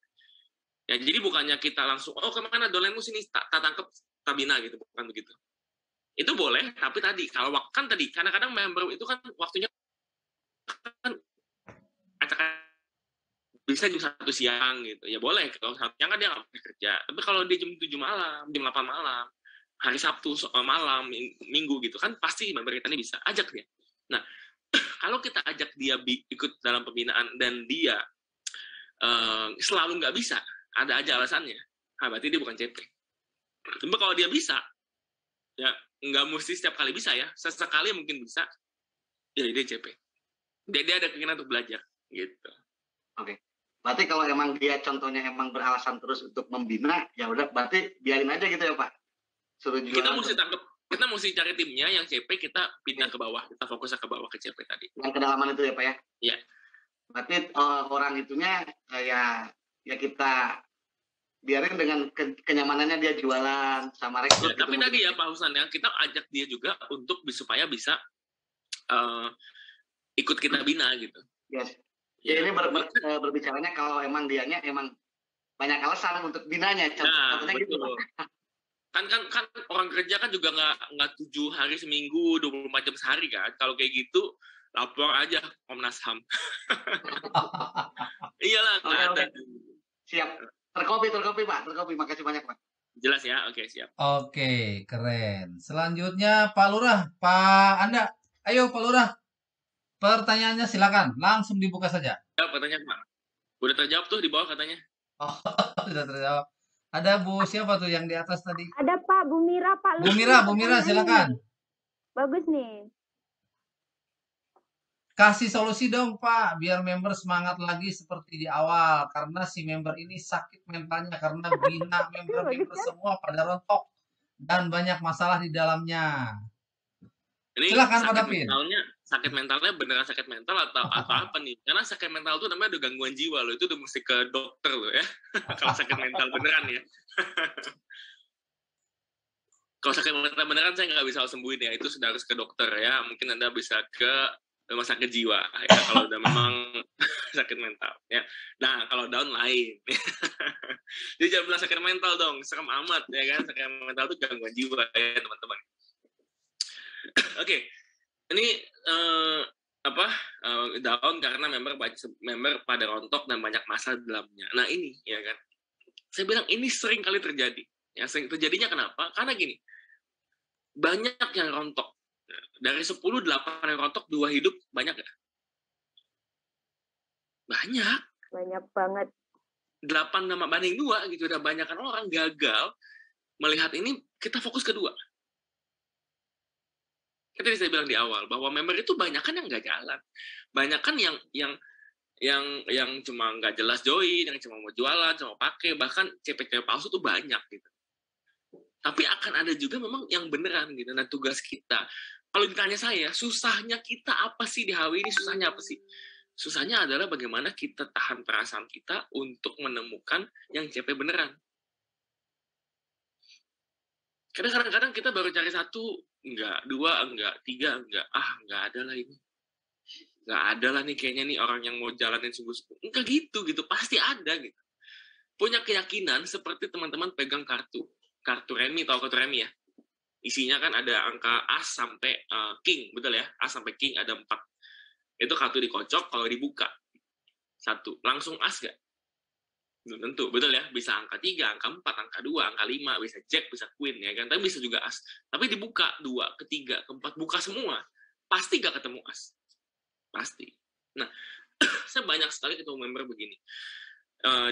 Ya, jadi bukannya kita langsung, kemana dolenmu sini, tak tangkep, tak bina gitu, bukan begitu. Itu boleh, tapi tadi, kalau kan tadi, kadang-kadang member itu kan waktunya kan bisa jam 1 siang gitu. Ya boleh, kalau 1 siang kan dia nggak boleh kerja. Tapi kalau dia jam 7 malam, jam 8 malam, hari Sabtu malam, Minggu gitu, kan pasti member kita ini bisa. Ajak dia. Nah, kalau kita ajak dia ikut dalam pembinaan dan dia selalu nggak bisa, ada aja alasannya, berarti dia bukan CP. Tapi kalau dia bisa, ya nggak mesti setiap kali bisa ya, sesekali mungkin bisa, ya dia CP. Dia ada keinginan untuk belajar, gitu. Oke. Berarti kalau emang dia contohnya emang beralasan terus untuk membina, ya udah berarti biarin aja gitu ya Pak. Suruh Kita jualan mesti terus. tangkap, kita mesti cari timnya yang CP, kita pindah ke bawah, kita fokusnya ke bawah ke CP tadi. Yang kedalaman itu ya Pak ya. Iya. Berarti orang itunya ya kita biarin dengan kenyamanannya dia jualan sama rekrut. Ya, tapi tadi ya Pak Husan ya, kita ajak dia juga untuk supaya bisa ikut kita bina gitu. Yes. Ya, ini berbicaranya kalau emang dianya emang banyak alasan untuk binanya. Contohnya gitu. Kan orang kerja kan juga nggak 7 hari seminggu, 24 jam sehari kan. Kalau kayak gitu lapor aja Komnas HAM. Iyalah, nggak ada. Siap. Terkopi Pak. Terkopi. Makasih banyak Pak. Jelas ya, oke siap. Oke, keren. Selanjutnya Pak Lurah, Pak Anda. Ayo Pak Lurah. Pertanyaannya silakan, langsung dibuka saja. Ya, pertanyaan Pak. Udah terjawab tuh di bawah katanya. Oh, sudah terjawab. Ada Bu siapa tuh yang di atas tadi? Ada Pak, Bu Mira, Pak. Bu Mira, silakan. Bagus nih. Kasih solusi dong Pak, biar member semangat lagi seperti di awal. Karena si member ini sakit mentalnya, karena bina member-member semua pada rontok. Dan banyak masalah di dalamnya. Ini silakan Pak David. Sakit mentalnya beneran sakit mental atau apa nih? Karena sakit mental itu namanya udah gangguan jiwa loh, itu udah mesti ke dokter loh ya. Kalau sakit mental beneran ya. Kalau sakit mental beneran saya nggak bisa sembuhin ya, itu sudah harus ke dokter ya. Mungkin Anda bisa ke rumah sakit jiwa ya kalau udah memang sakit mental ya. Nah kalau down lain. Jadi jangan bilang sakit mental dong, serem amat ya kan. Sakit mental itu gangguan jiwa ya teman-teman. Oke. Ini down karena member pada rontok dan banyak masalah di dalamnya. Nah ini ya kan, saya bilang ini sering kali terjadi. Ya sering terjadinya kenapa? Karena gini, banyak yang rontok. Dari 10, 8 yang rontok, 2 hidup, banyak gak? Banyak. Banyak banget. 8 sama banding 2 gitu, udah banyak kan orang gagal melihat ini, kita fokus ke 2. Tadi saya bilang di awal bahwa member itu banyak kan yang nggak jalan, banyak kan yang cuma nggak jelas join, yang cuma mau jualan, cuma pakai, bahkan CP palsu tuh banyak gitu. Tapi akan ada juga memang yang beneran gitu. Nah tugas kita, kalau ditanya saya, susahnya kita apa sih di HW ini? Susahnya apa sih? Susahnya adalah bagaimana kita tahan perasaan kita untuk menemukan yang CP beneran. Karena kadang-kadang kita baru cari 1, enggak, 2, enggak, 3, enggak. Enggak ada lah ini. Enggak ada lah nih kayaknya nih orang yang mau jalanin sungguh-sungguh. Enggak gitu. Pasti ada gitu. Punya keyakinan seperti teman-teman pegang kartu remi, tahu kartu remi ya? Isinya kan ada angka as sampai king, betul ya? As sampai king ada 4. Itu kartu dikocok, kalau dibuka 1, langsung as gak? Belum tentu, betul ya? Bisa angka 3, angka 4, angka 2, angka 5, bisa jack, bisa queen, ya kan? Tapi bisa juga as. Tapi dibuka 2, ketiga, keempat, buka semua. Pasti gak ketemu as. Pasti. Nah, saya banyak sekali ketemu member begini.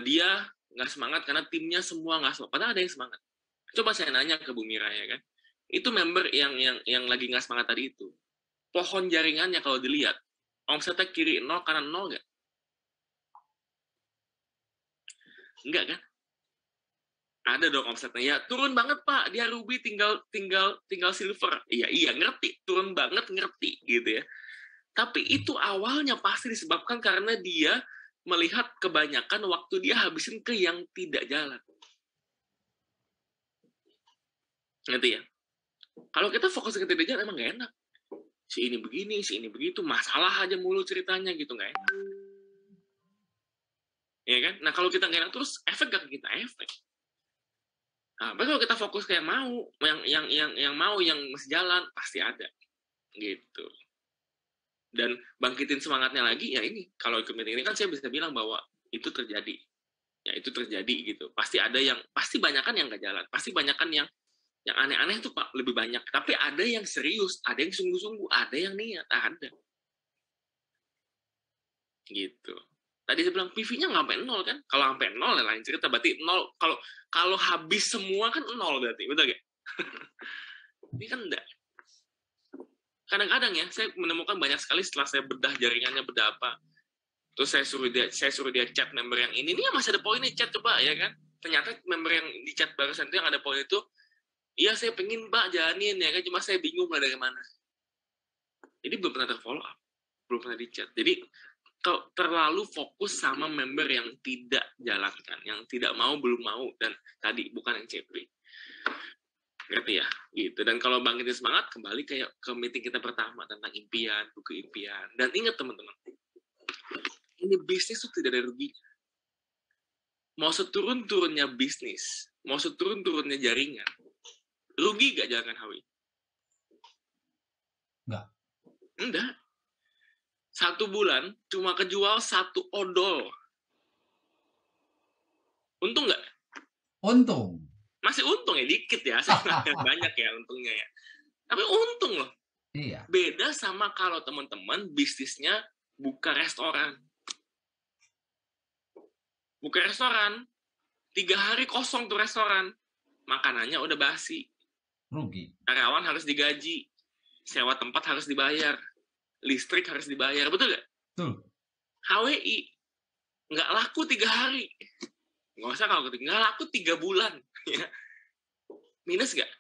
Dia nggak semangat karena timnya semua nggak semangat. Padahal ada yang semangat. Coba saya nanya ke Bu Mira ya kan. Itu member yang lagi nggak semangat tadi itu. Pohon jaringannya kalau dilihat, omsetnya kiri 0 kanan 0 nggak? Enggak kan? Ada dong omsetnya. Ya turun banget Pak, dia ruby tinggal silver. Iya ngerti, turun banget ngerti gitu ya. Tapi itu awalnya pasti disebabkan karena dia melihat kebanyakan waktu dia habisin ke yang tidak jalan. Ngerti ya? Kalau kita fokus ke tidak jalan emang gak enak. Si ini begini, si ini begitu, masalah aja mulu ceritanya gitu, gak enak. Ya kan? Nah kalau kita gak enak terus efek gak kita efek. Nah, kalau kita fokus kayak mau, yang mau yang masih jalan pasti ada, gitu. Dan bangkitin semangatnya lagi ya ini. Kalau ikut meeting ini kan saya bisa bilang bahwa itu terjadi, ya itu terjadi gitu. Pasti ada yang, pasti banyakan yang gak jalan, pasti banyakan yang aneh-aneh tuh Pak lebih banyak. Tapi ada yang serius, ada yang sungguh-sungguh, ada yang niat, ada. Gitu. Tadi saya bilang PV-nya nggak sampai 0 kan? Kalau sampai 0 ya lain cerita. Berarti 0. Kalau habis semua kan 0 berarti, betul gak? Ini kan enggak. Kadang-kadang ya, saya menemukan banyak sekali setelah saya bedah jaringannya, bedah apa. Terus saya suruh dia chat member yang ini nih masih ada poinnya, chat coba ya kan. Ternyata member yang di chat barusan itu yang ada poin itu, iya saya pengen Pak jalanin ya kan, cuma saya bingung lah dari mana. Jadi belum pernah terfollow up, belum pernah di chat. Jadi kalau terlalu fokus sama member yang tidak jalankan, yang tidak mau, belum mau, dan tadi bukan yang CP. Ngerti ya? Gitu. Dan kalau bangkitin semangat, kembali kayak ke meeting kita pertama tentang impian, buku impian. Dan ingat teman-teman, ini bisnis itu tidak ada rugi. Mau seturun-turunnya bisnis, mau seturun-turunnya jaringan, rugi gak jalankan HW? Enggak. Enggak. 1 bulan cuma kejual 1 odol. Untung nggak? Untung. Masih untung ya, dikit ya. Banyak ya untungnya ya. Tapi untung loh. Iya. Beda sama kalau teman-teman bisnisnya buka restoran. Buka restoran, 3 hari kosong tuh restoran. Makanannya udah basi. Rugi. Karyawan harus digaji. Sewa tempat harus dibayar. Listrik harus dibayar, betul nggak? Betul. HWI nggak laku 3 hari, nggak usah kalau nggak laku 3 bulan, ya. Minus nggak?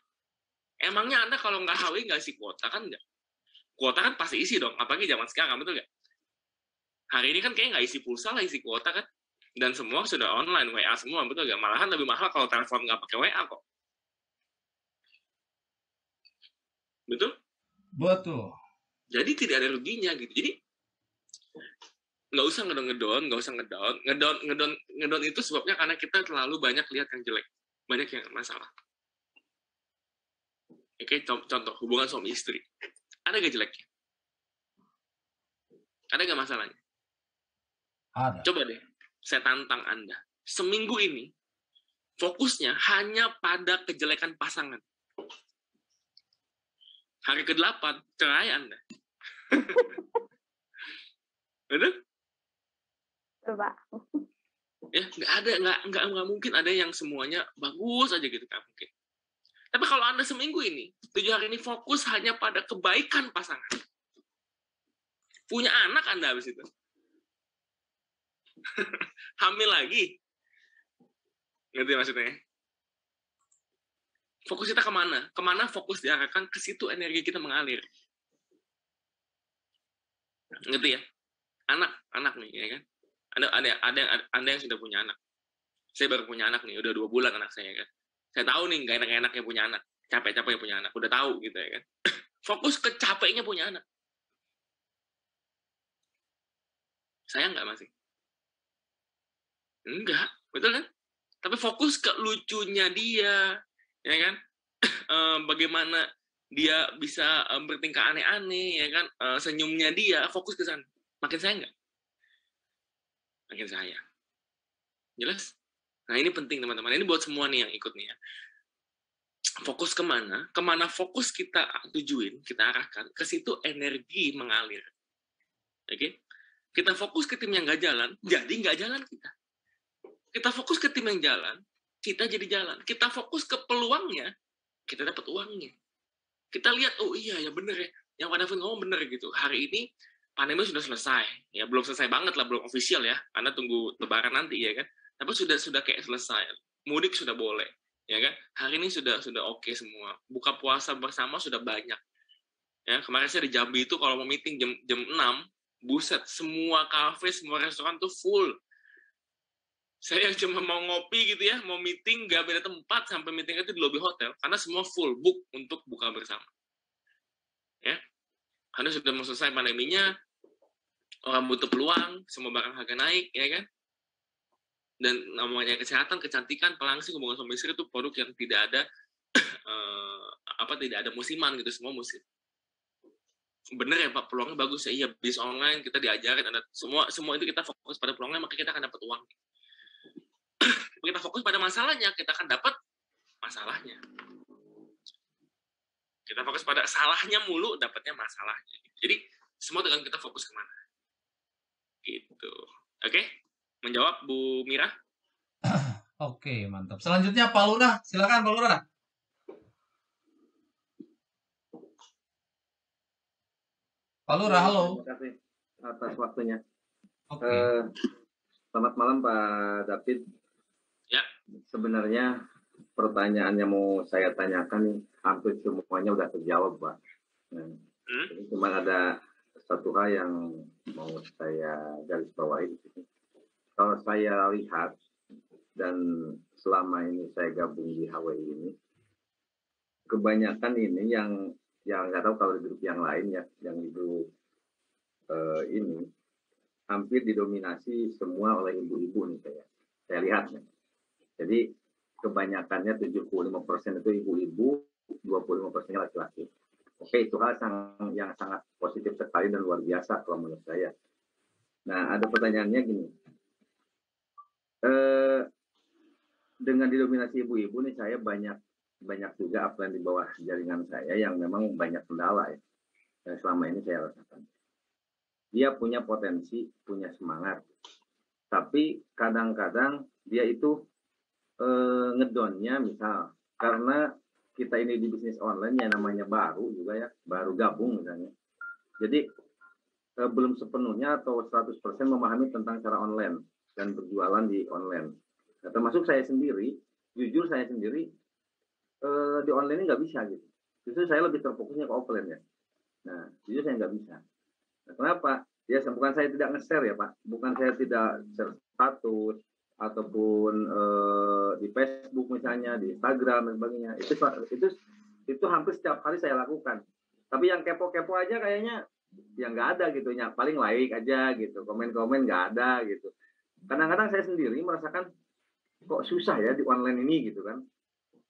Emangnya Anda kalau nggak HWI nggak isi kuota kan nggak? Kuota kan pasti isi dong, apalagi zaman sekarang, betul nggak? Hari ini kan kayaknya nggak isi pulsa lah, isi kuota kan, dan semua sudah online, WA semua, betul nggak? Malahan lebih mahal kalau telepon nggak pakai WA kok, betul? Betul. Jadi tidak ada ruginya gitu. Jadi nggak usah ngedon itu sebabnya karena kita terlalu banyak lihat yang jelek, banyak yang masalah. Oke, contoh hubungan suami istri, ada gak jeleknya? Ada gak masalahnya? Ada. Coba deh, saya tantang Anda, seminggu ini fokusnya hanya pada kejelekan pasangan. Hari ke-8 cerai Anda. Betul? Coba. Ya, nggak mungkin ada yang semuanya bagus aja gitu, nggak mungkin. Tapi kalau Anda seminggu ini, 7 hari ini fokus hanya pada kebaikan pasangan, punya anak Anda habis itu, hamil lagi, ngerti maksudnya? Fokus kita kemana? Kemana fokus diarahkan, ke situ energi kita mengalir. Ngerti ya? Anak nih, ya kan? Ada yang sudah punya anak. Saya baru punya anak nih, udah 2 bulan anak saya kan. Saya tahu nih nggak enak-enaknya punya anak, capek-capeknya punya anak, udah tahu gitu ya kan. Fokus ke capeknya punya anak. Sayang nggak masih? Enggak, betul kan? Tapi fokus ke lucunya dia, ya kan? Bagaimana dia bisa bertingkah aneh-aneh, ya kan? Senyumnya dia, fokus ke sana. Makin sayang nggak? Makin sayang. Jelas? Nah ini penting teman-teman. Ini buat semua nih yang ikut nih ya. Fokus kemana? Kemana fokus kita tujuin, kita arahkan, ke situ energi mengalir. Oke? Kita fokus ke tim yang nggak jalan, jadi nggak jalan kita. Kita fokus ke tim yang jalan, kita jadi jalan. Kita fokus ke peluangnya, kita dapat uangnya. Kita lihat, oh iya ya bener ya, yang Pak Davin ngomong bener gitu. Hari ini pandemi sudah selesai, ya belum selesai banget lah, belum official ya, karena tunggu Lebaran nanti ya kan. Tapi sudah kayak selesai, mudik sudah boleh, ya kan. Hari ini sudah oke semua. Buka puasa bersama sudah banyak. Ya kemarin saya di Jambi itu kalau mau meeting jam 6, buset, semua kafe, semua restoran tuh full. Saya cuma mau ngopi gitu ya, mau meeting, gak beda tempat, sampai meeting itu di lobby hotel, karena semua full book untuk buka bersama. Ya, karena sudah mau selesai pandeminya, orang butuh peluang, semua barang harga naik, ya kan? Dan namanya kesehatan, kecantikan, pelangsing, hubungan suami istri itu produk yang tidak ada tidak ada musiman gitu, semua musim. Bener ya Pak, peluangnya bagus ya, iya, bisnis online kita diajarin, ada semua itu kita fokus pada peluangnya, maka kita akan dapat uang. Kita fokus pada masalahnya, kita akan dapat masalahnya. Kita fokus pada salahnya mulu, dapatnya masalahnya. Jadi semua dengan kita fokus kemana. Gitu. Oke? Menjawab Bu Mira? Oke, mantap. Selanjutnya Pak Lurah, silakan Pak Lurah. Pak Lurah, halo. Terima kasih atas waktunya. Oke. Selamat malam Pak David. Ya. Sebenarnya pertanyaan yang mau saya tanyakan hampir semuanya udah terjawab Pak. Jadi cuma ada satu hal yang mau saya garis bawahi di sini. Kalau saya lihat dan selama ini saya gabung di HWI ini, kebanyakan ini yang nggak tahu kalau di grup yang lain ya, yang di grup ini hampir didominasi semua oleh ibu-ibu nih saya lihat nih. Jadi kebanyakannya 75% itu ibu-ibu, 25% laki-laki. Oke, itu hal yang sangat positif sekali dan luar biasa kalau menurut saya. Nah, ada pertanyaannya gini. Dengan didominasi ibu-ibu nih, saya banyak juga apa yang di bawah jaringan saya yang memang banyak kendala ya. Yang selama ini saya rasakan. Dia punya potensi, punya semangat. Tapi kadang-kadang dia itu ngedonnya misal karena kita ini di bisnis online yang namanya baru juga ya, baru gabung misalnya. Jadi belum sepenuhnya atau 100% memahami tentang cara online dan berjualan di online. Nah, termasuk saya sendiri, jujur saya sendiri di online ini nggak bisa gitu. Justru saya lebih terfokusnya ke offline ya. Nah, jujur saya nggak bisa. Nah, kenapa? Ya, bukan saya tidak nge-share ya Pak, bukan saya tidak share status ataupun di Facebook misalnya, di Instagram dan sebagainya. Itu hampir setiap hari saya lakukan. Tapi yang kepo-kepo aja kayaknya ya nggak ada gitu ya, paling like aja gitu, komen-komen nggak ada gitu. Kadang-kadang saya sendiri merasakan kok susah ya di online ini gitu kan.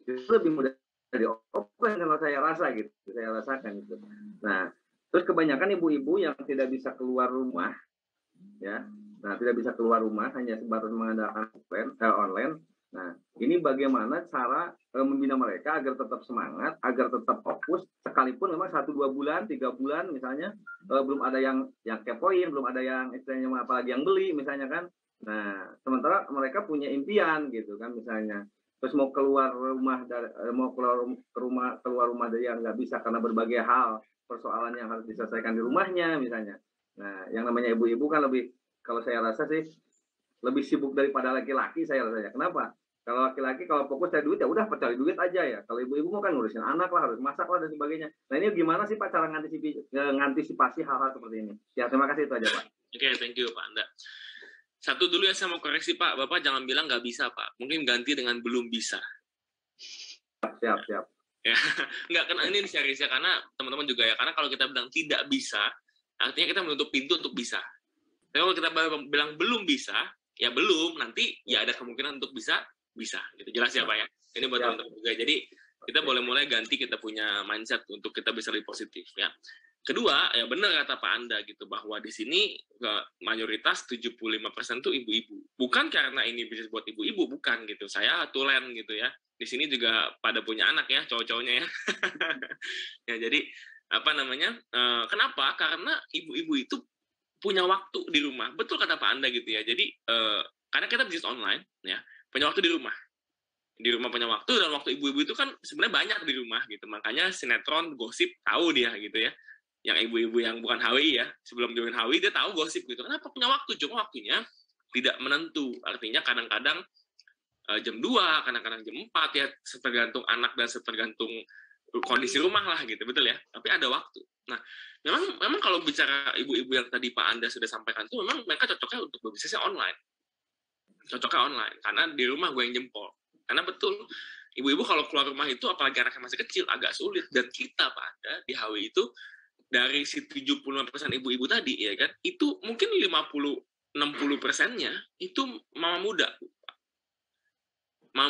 Justru lebih mudah di offline kalau saya rasa gitu, saya rasakan gitu. Nah, terus kebanyakan ibu-ibu yang tidak bisa keluar rumah, ya, nah tidak bisa keluar rumah hanya sebatas mengandalkan online. Nah, ini bagaimana cara membina mereka agar tetap semangat, agar tetap fokus, sekalipun memang 1-2 bulan, 3 bulan misalnya belum ada yang kepoin, belum ada yang istilahnya apalagi yang beli misalnya kan. Nah, sementara mereka punya impian gitu kan misalnya. Terus mau keluar rumah dari yang nggak bisa karena berbagai hal, persoalan yang harus diselesaikan di rumahnya misalnya. Nah, yang namanya ibu-ibu kan lebih, kalau saya rasa sih lebih sibuk daripada laki-laki saya rasanya. Kenapa? Kalau laki-laki kalau fokus cari duit ya udah cari duit aja ya. Kalau ibu-ibu mau kan ngurusin anak lah, harus masak lah dan sebagainya. Nah, ini gimana sih Pak cara ngantisipasi hal-hal seperti ini? Ya, terima kasih itu aja Pak. Oke, thank you Pak Anda. Satu dulu ya saya mau koreksi Pak, Bapak jangan bilang nggak bisa Pak. Mungkin ganti dengan belum bisa. Siap. Ya, nggak, karena ini share karena teman-teman juga ya, karena kalau kita bilang tidak bisa, artinya kita menutup pintu untuk bisa. Tapi kalau kita bilang belum bisa, ya belum, nanti ya ada kemungkinan untuk bisa gitu. Jelas ya Pak ya? Ini buat teman-teman juga. Jadi kita boleh mulai ganti kita punya mindset untuk kita bisa lebih positif ya. Kedua, ya benar kata Pak Anda gitu, bahwa di sini mayoritas 75% itu ibu-ibu. Bukan karena ini bisnis buat ibu-ibu, bukan gitu. Saya tulen gitu ya. Di sini juga pada punya anak ya, cowok-cowoknya ya. Ya, jadi apa namanya? Kenapa? Karena ibu-ibu itu punya waktu di rumah. Betul kata Pak Anda gitu ya. Jadi karena kita bisnis online ya, punya waktu di rumah. Di rumah punya waktu, dan waktu ibu-ibu itu kan sebenarnya banyak di rumah gitu. Makanya sinetron, gosip tahu dia gitu ya. Yang ibu-ibu yang bukan HWI ya, sebelum join HWI dia tahu gosip gitu. Kenapa punya waktu? Cuma waktunya tidak menentu. Artinya kadang-kadang jam 2, kadang-kadang jam 4 ya, tergantung anak dan tergantung kondisi rumah lah gitu, betul ya. Tapi ada waktu. Nah, memang kalau bicara ibu-ibu yang tadi Pak Anda sudah sampaikan itu, memang mereka cocoknya untuk berbisnisnya online. Cocoknya online, karena di rumah gue yang jempol. Karena betul, ibu-ibu kalau keluar rumah itu, apalagi anaknya masih kecil, agak sulit. Dan kita Pak Anda di HWI itu, dari si 75% ibu-ibu tadi ya kan, itu mungkin 50-60%-nya itu mama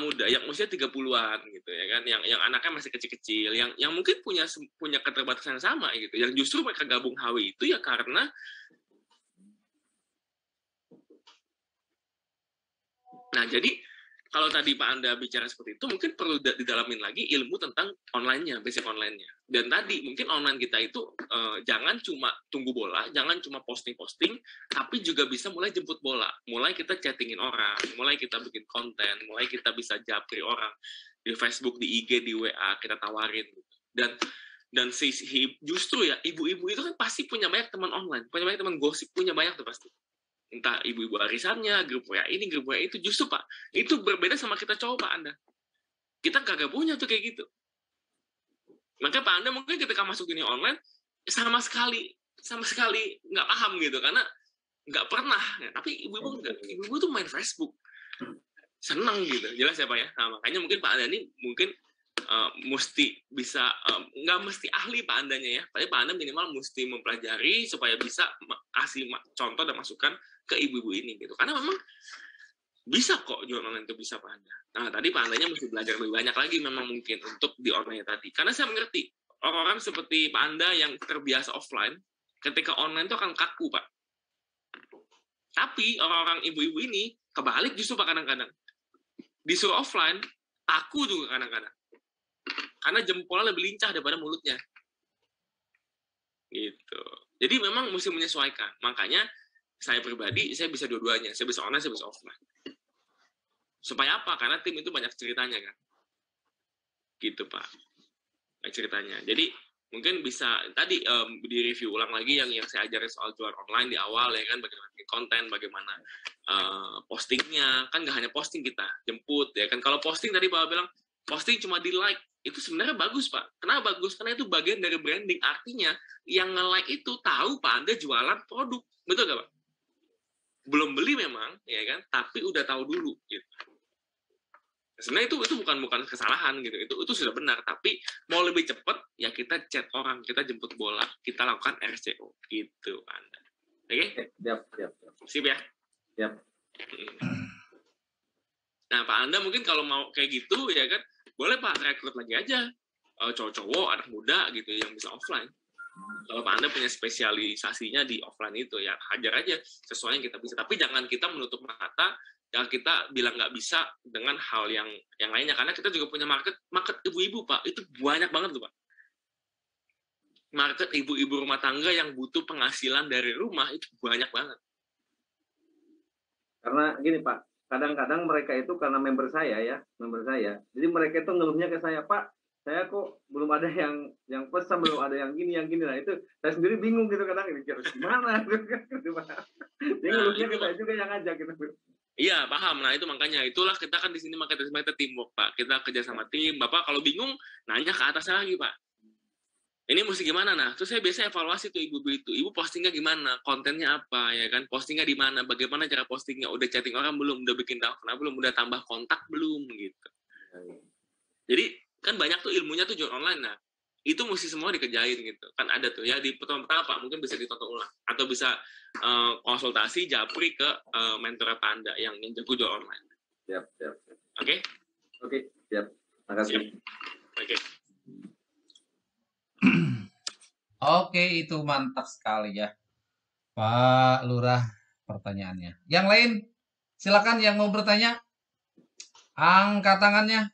muda yang usia 30-an gitu ya kan, yang anaknya masih kecil-kecil, yang mungkin punya keterbatasan yang sama gitu, yang justru mereka gabung HWI itu ya karena jadi kalau tadi Pak Anda bicara seperti itu, mungkin perlu didalamin lagi ilmu tentang online-nya, basic online-nya. Dan tadi, mungkin online kita itu jangan cuma tunggu bola, jangan cuma posting-posting, tapi juga bisa mulai jemput bola. Mulai kita chattingin orang, mulai kita bikin konten, mulai kita bisa japri orang. Di Facebook, di IG, di WA, kita tawarin. Dan justru ya, ibu-ibu itu kan pasti punya banyak teman online, punya banyak teman gosip, punya banyak tuh pasti. entah ibu-ibu arisannya, grup WA ini, grup WA itu. Justru Pak, itu berbeda sama kita cowok Pak Anda. Kita kagak punya tuh kayak gitu. Makanya Pak Anda mungkin ketika masuk dunia online sama sekali nggak paham gitu, karena nggak pernah. Tapi ibu-ibu enggak, ibu-ibu tuh main Facebook, seneng gitu, jelas ya Pak ya. Nah, makanya mungkin Pak Anda ini mungkin mesti bisa, nggak mesti ahli Pak Andanya ya, tapi Pak Anda minimal mesti mempelajari supaya bisa kasih contoh dan masukan ke ibu-ibu ini gitu. Karena memang bisa kok jual online itu bisa Pak Anda. Nah tadi Pak Andanya mesti belajar lebih banyak lagi memang mungkin untuk di online tadi. Karena saya mengerti orang-orang seperti Pak Anda yang terbiasa offline, ketika online itu akan kaku Pak. Tapi orang-orang ibu-ibu ini kebalik justru Pak kadang-kadang. Disuruh offline, kaku juga kadang-kadang. Karena jempolnya lebih lincah daripada mulutnya. Gitu. Jadi memang mesti menyesuaikan. Makanya saya pribadi, saya bisa dua-duanya. Saya bisa online, saya bisa offline. Supaya apa? Karena tim itu banyak ceritanya kan. Gitu Pak. Banyak ceritanya. Jadi mungkin bisa tadi di-review ulang lagi yang saya ajarin soal jualan online di awal ya kan. Bagaimana konten, bagaimana postingnya. Kan nggak hanya posting kita, jemput ya kan. Kalau posting tadi Bapak bilang, posting cuma di like. Itu sebenarnya bagus Pak. Kenapa bagus? Karena itu bagian dari branding. Artinya yang nge-like itu tahu Pak Anda jualan produk. Betul nggak Pak? Belum beli memang, ya kan? Tapi udah tahu dulu. Gitu. Sebenarnya itu bukan kesalahan gitu. Itu sudah benar. Tapi mau lebih cepat, ya kita chat orang, kita jemput bola, kita lakukan RCO. Gitu Pak Anda. Oke? Siap. Sip ya? Siap. Nah Pak Anda mungkin kalau mau kayak gitu, ya kan? Boleh Pak, rekrut lagi aja cowok-cowok, anak muda gitu yang bisa offline. Kalau Pak Anda punya spesialisasinya di offline itu, ya hajar aja sesuai yang kita bisa. Tapi jangan kita menutup mata, jangan kita bilang nggak bisa dengan hal yang lainnya. Karena kita juga punya market ibu-ibu Pak, itu banyak banget tuh Pak. Market ibu-ibu rumah tangga yang butuh penghasilan dari rumah itu banyak banget. Karena gini Pak, kadang-kadang mereka itu karena member saya. Jadi mereka itu ngeluhnya ke saya, Pak, saya kok belum ada yang pesan, belum ada yang gini. Nah itu saya sendiri bingung gitu kadang ini harus gimana gitu Pak. Jadi ngeluhnya ke saya juga yang ngajak gitu. Iya, paham. Nah, itu makanya itulah kita kan di sini marketing teamwork, Pak. Kita kerja sama tim. Bapak kalau bingung nanya ke atas lagi, Pak. Ini mesti gimana? Nah, terus saya biasa evaluasi tuh ibu-ibu itu. Ibu postingnya gimana? Kontennya apa? Ya kan? Postingnya di mana? Bagaimana cara postingnya? Udah chatting orang belum? Udah bikin telepon belum? Udah tambah kontak belum? Gitu. Jadi, kan banyak tuh ilmunya tuh jual online. Nah, itu mesti semua dikerjain gitu. Kan ada tuh ya di pertama Pak, mungkin bisa ditonton ulang. Atau bisa konsultasi japri ke mentor Pak Anda yang jago jual online. Siap. Oke? Oke, siap. Makasih. Oke. Oke, itu mantap sekali ya, Pak Lurah pertanyaannya. Yang lain, silakan yang mau bertanya, angkat tangannya.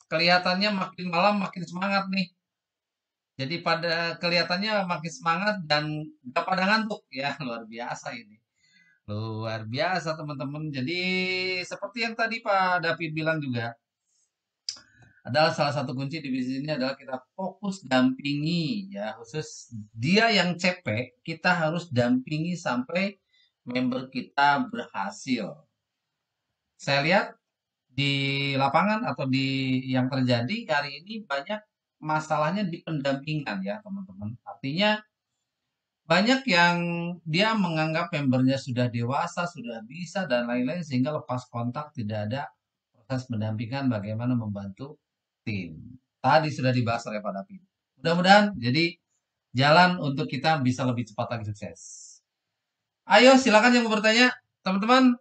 Kelihatannya makin malam makin semangat nih. Jadi pada kelihatannya makin semangat dan gak pada ngantuk ya, luar biasa ini. Luar biasa teman-teman. Jadi seperti yang tadi Pak David bilang juga, adalah salah satu kunci di bisnis ini adalah kita fokus dampingi ya, khusus dia yang CP kita harus dampingi sampai member kita berhasil. Saya lihat di lapangan atau di yang terjadi hari ini banyak masalahnya di pendampingan ya teman-teman. Artinya banyak yang dia menganggap membernya sudah dewasa, sudah bisa dan lain-lain sehingga lepas kontak tidak ada proses pendampingan bagaimana membantu tim. Tadi sudah dibahas oleh Pak David. Mudah-mudahan jadi jalan untuk kita bisa lebih cepat lagi sukses. Ayo silakan yang mau bertanya, teman-teman.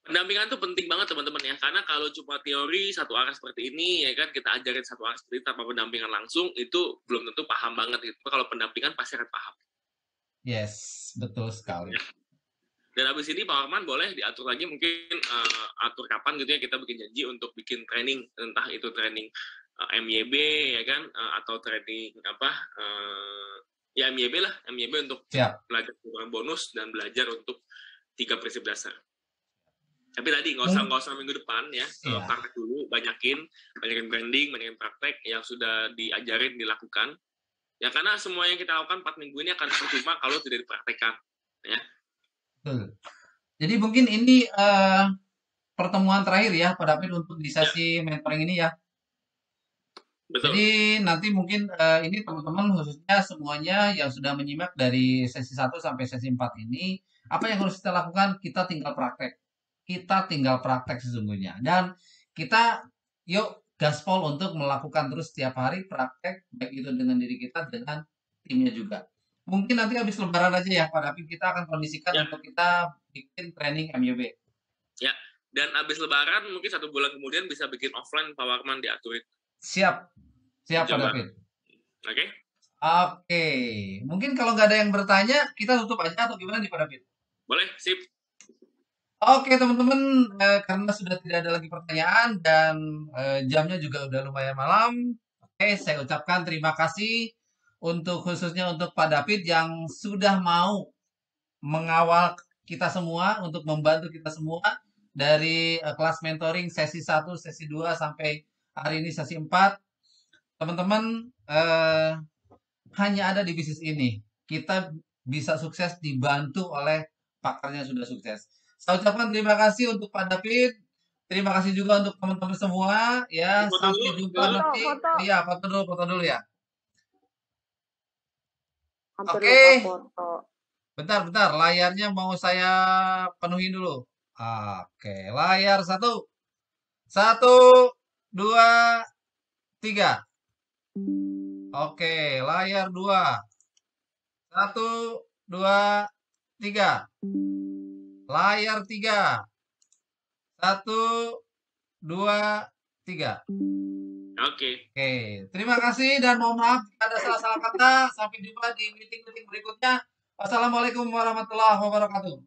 Pendampingan itu penting banget teman-teman ya, karena kalau cuma teori satu arah seperti ini ya kan, kita ajarin satu arah seperti itu tanpa pendampingan langsung, itu belum tentu paham banget gitu. Kalau pendampingan pasti akan paham. Yes, betul sekali. Dan habis ini Pak Arman boleh diatur lagi mungkin atur kapan gitu ya kita bikin janji untuk bikin training, entah itu training MYB ya kan, atau training apa ya MYB lah, MYB untuk belajar bonus dan belajar untuk 3 prinsip dasar. Tapi tadi nggak usah minggu depan ya, praktek dulu, banyakin branding, banyakin praktek yang sudah diajarin dilakukan. Ya karena semua yang kita lakukan 4 minggu ini akan percuma kalau tidak dipraktekkan ya. Betul. Jadi mungkin ini pertemuan terakhir ya Pak David untuk di sesi mentoring ini ya. Betul. Jadi nanti mungkin ini teman-teman khususnya semuanya yang sudah menyimak dari sesi 1 sampai sesi 4 ini, apa yang harus kita lakukan? Kita tinggal praktek. Kita tinggal praktek sesungguhnya. Dan kita yuk gaspol untuk melakukan terus setiap hari praktek, baik itu dengan diri kita, dengan timnya juga. Mungkin nanti habis lebaran aja ya Pak David, kita akan kondisikan Ya. untuk kita bikin training MYB. Ya, dan habis lebaran mungkin 1 bulan kemudian bisa bikin offline Powerman diaturin. Siap. Siap Pak Coba. David. Oke? Oke. Mungkin kalau nggak ada yang bertanya, kita tutup aja atau gimana nih Pak David? Boleh, sip. Oke teman-teman, karena sudah tidak ada lagi pertanyaan dan jamnya juga udah lumayan malam. Oke, saya ucapkan terima kasih untuk khususnya untuk Pak David yang sudah mau mengawal kita semua untuk membantu kita semua dari kelas mentoring sesi 1, sesi 2 sampai hari ini sesi 4. Teman-teman, hanya ada di bisnis ini. Kita bisa sukses dibantu oleh pakarnya yang sudah sukses. Saya ucapkan terima kasih untuk Pak David. Terima kasih juga untuk teman-teman semua ya. Foto Sampai dulu, jumpa foto. nanti. Iya, foto dulu ya. Hampir Oke. lupa foto. Bentar, layarnya mau saya penuhi dulu. Oke, layar 1. 1, 2, 3. Oke, layar 2. 1, 2, 3. Layar 3. 1, 2, 3. Oke. Oke, terima kasih dan mohon maaf jika ada salah-salah kata. Sampai jumpa di meeting-meeting berikutnya. Wassalamualaikum warahmatullahi wabarakatuh.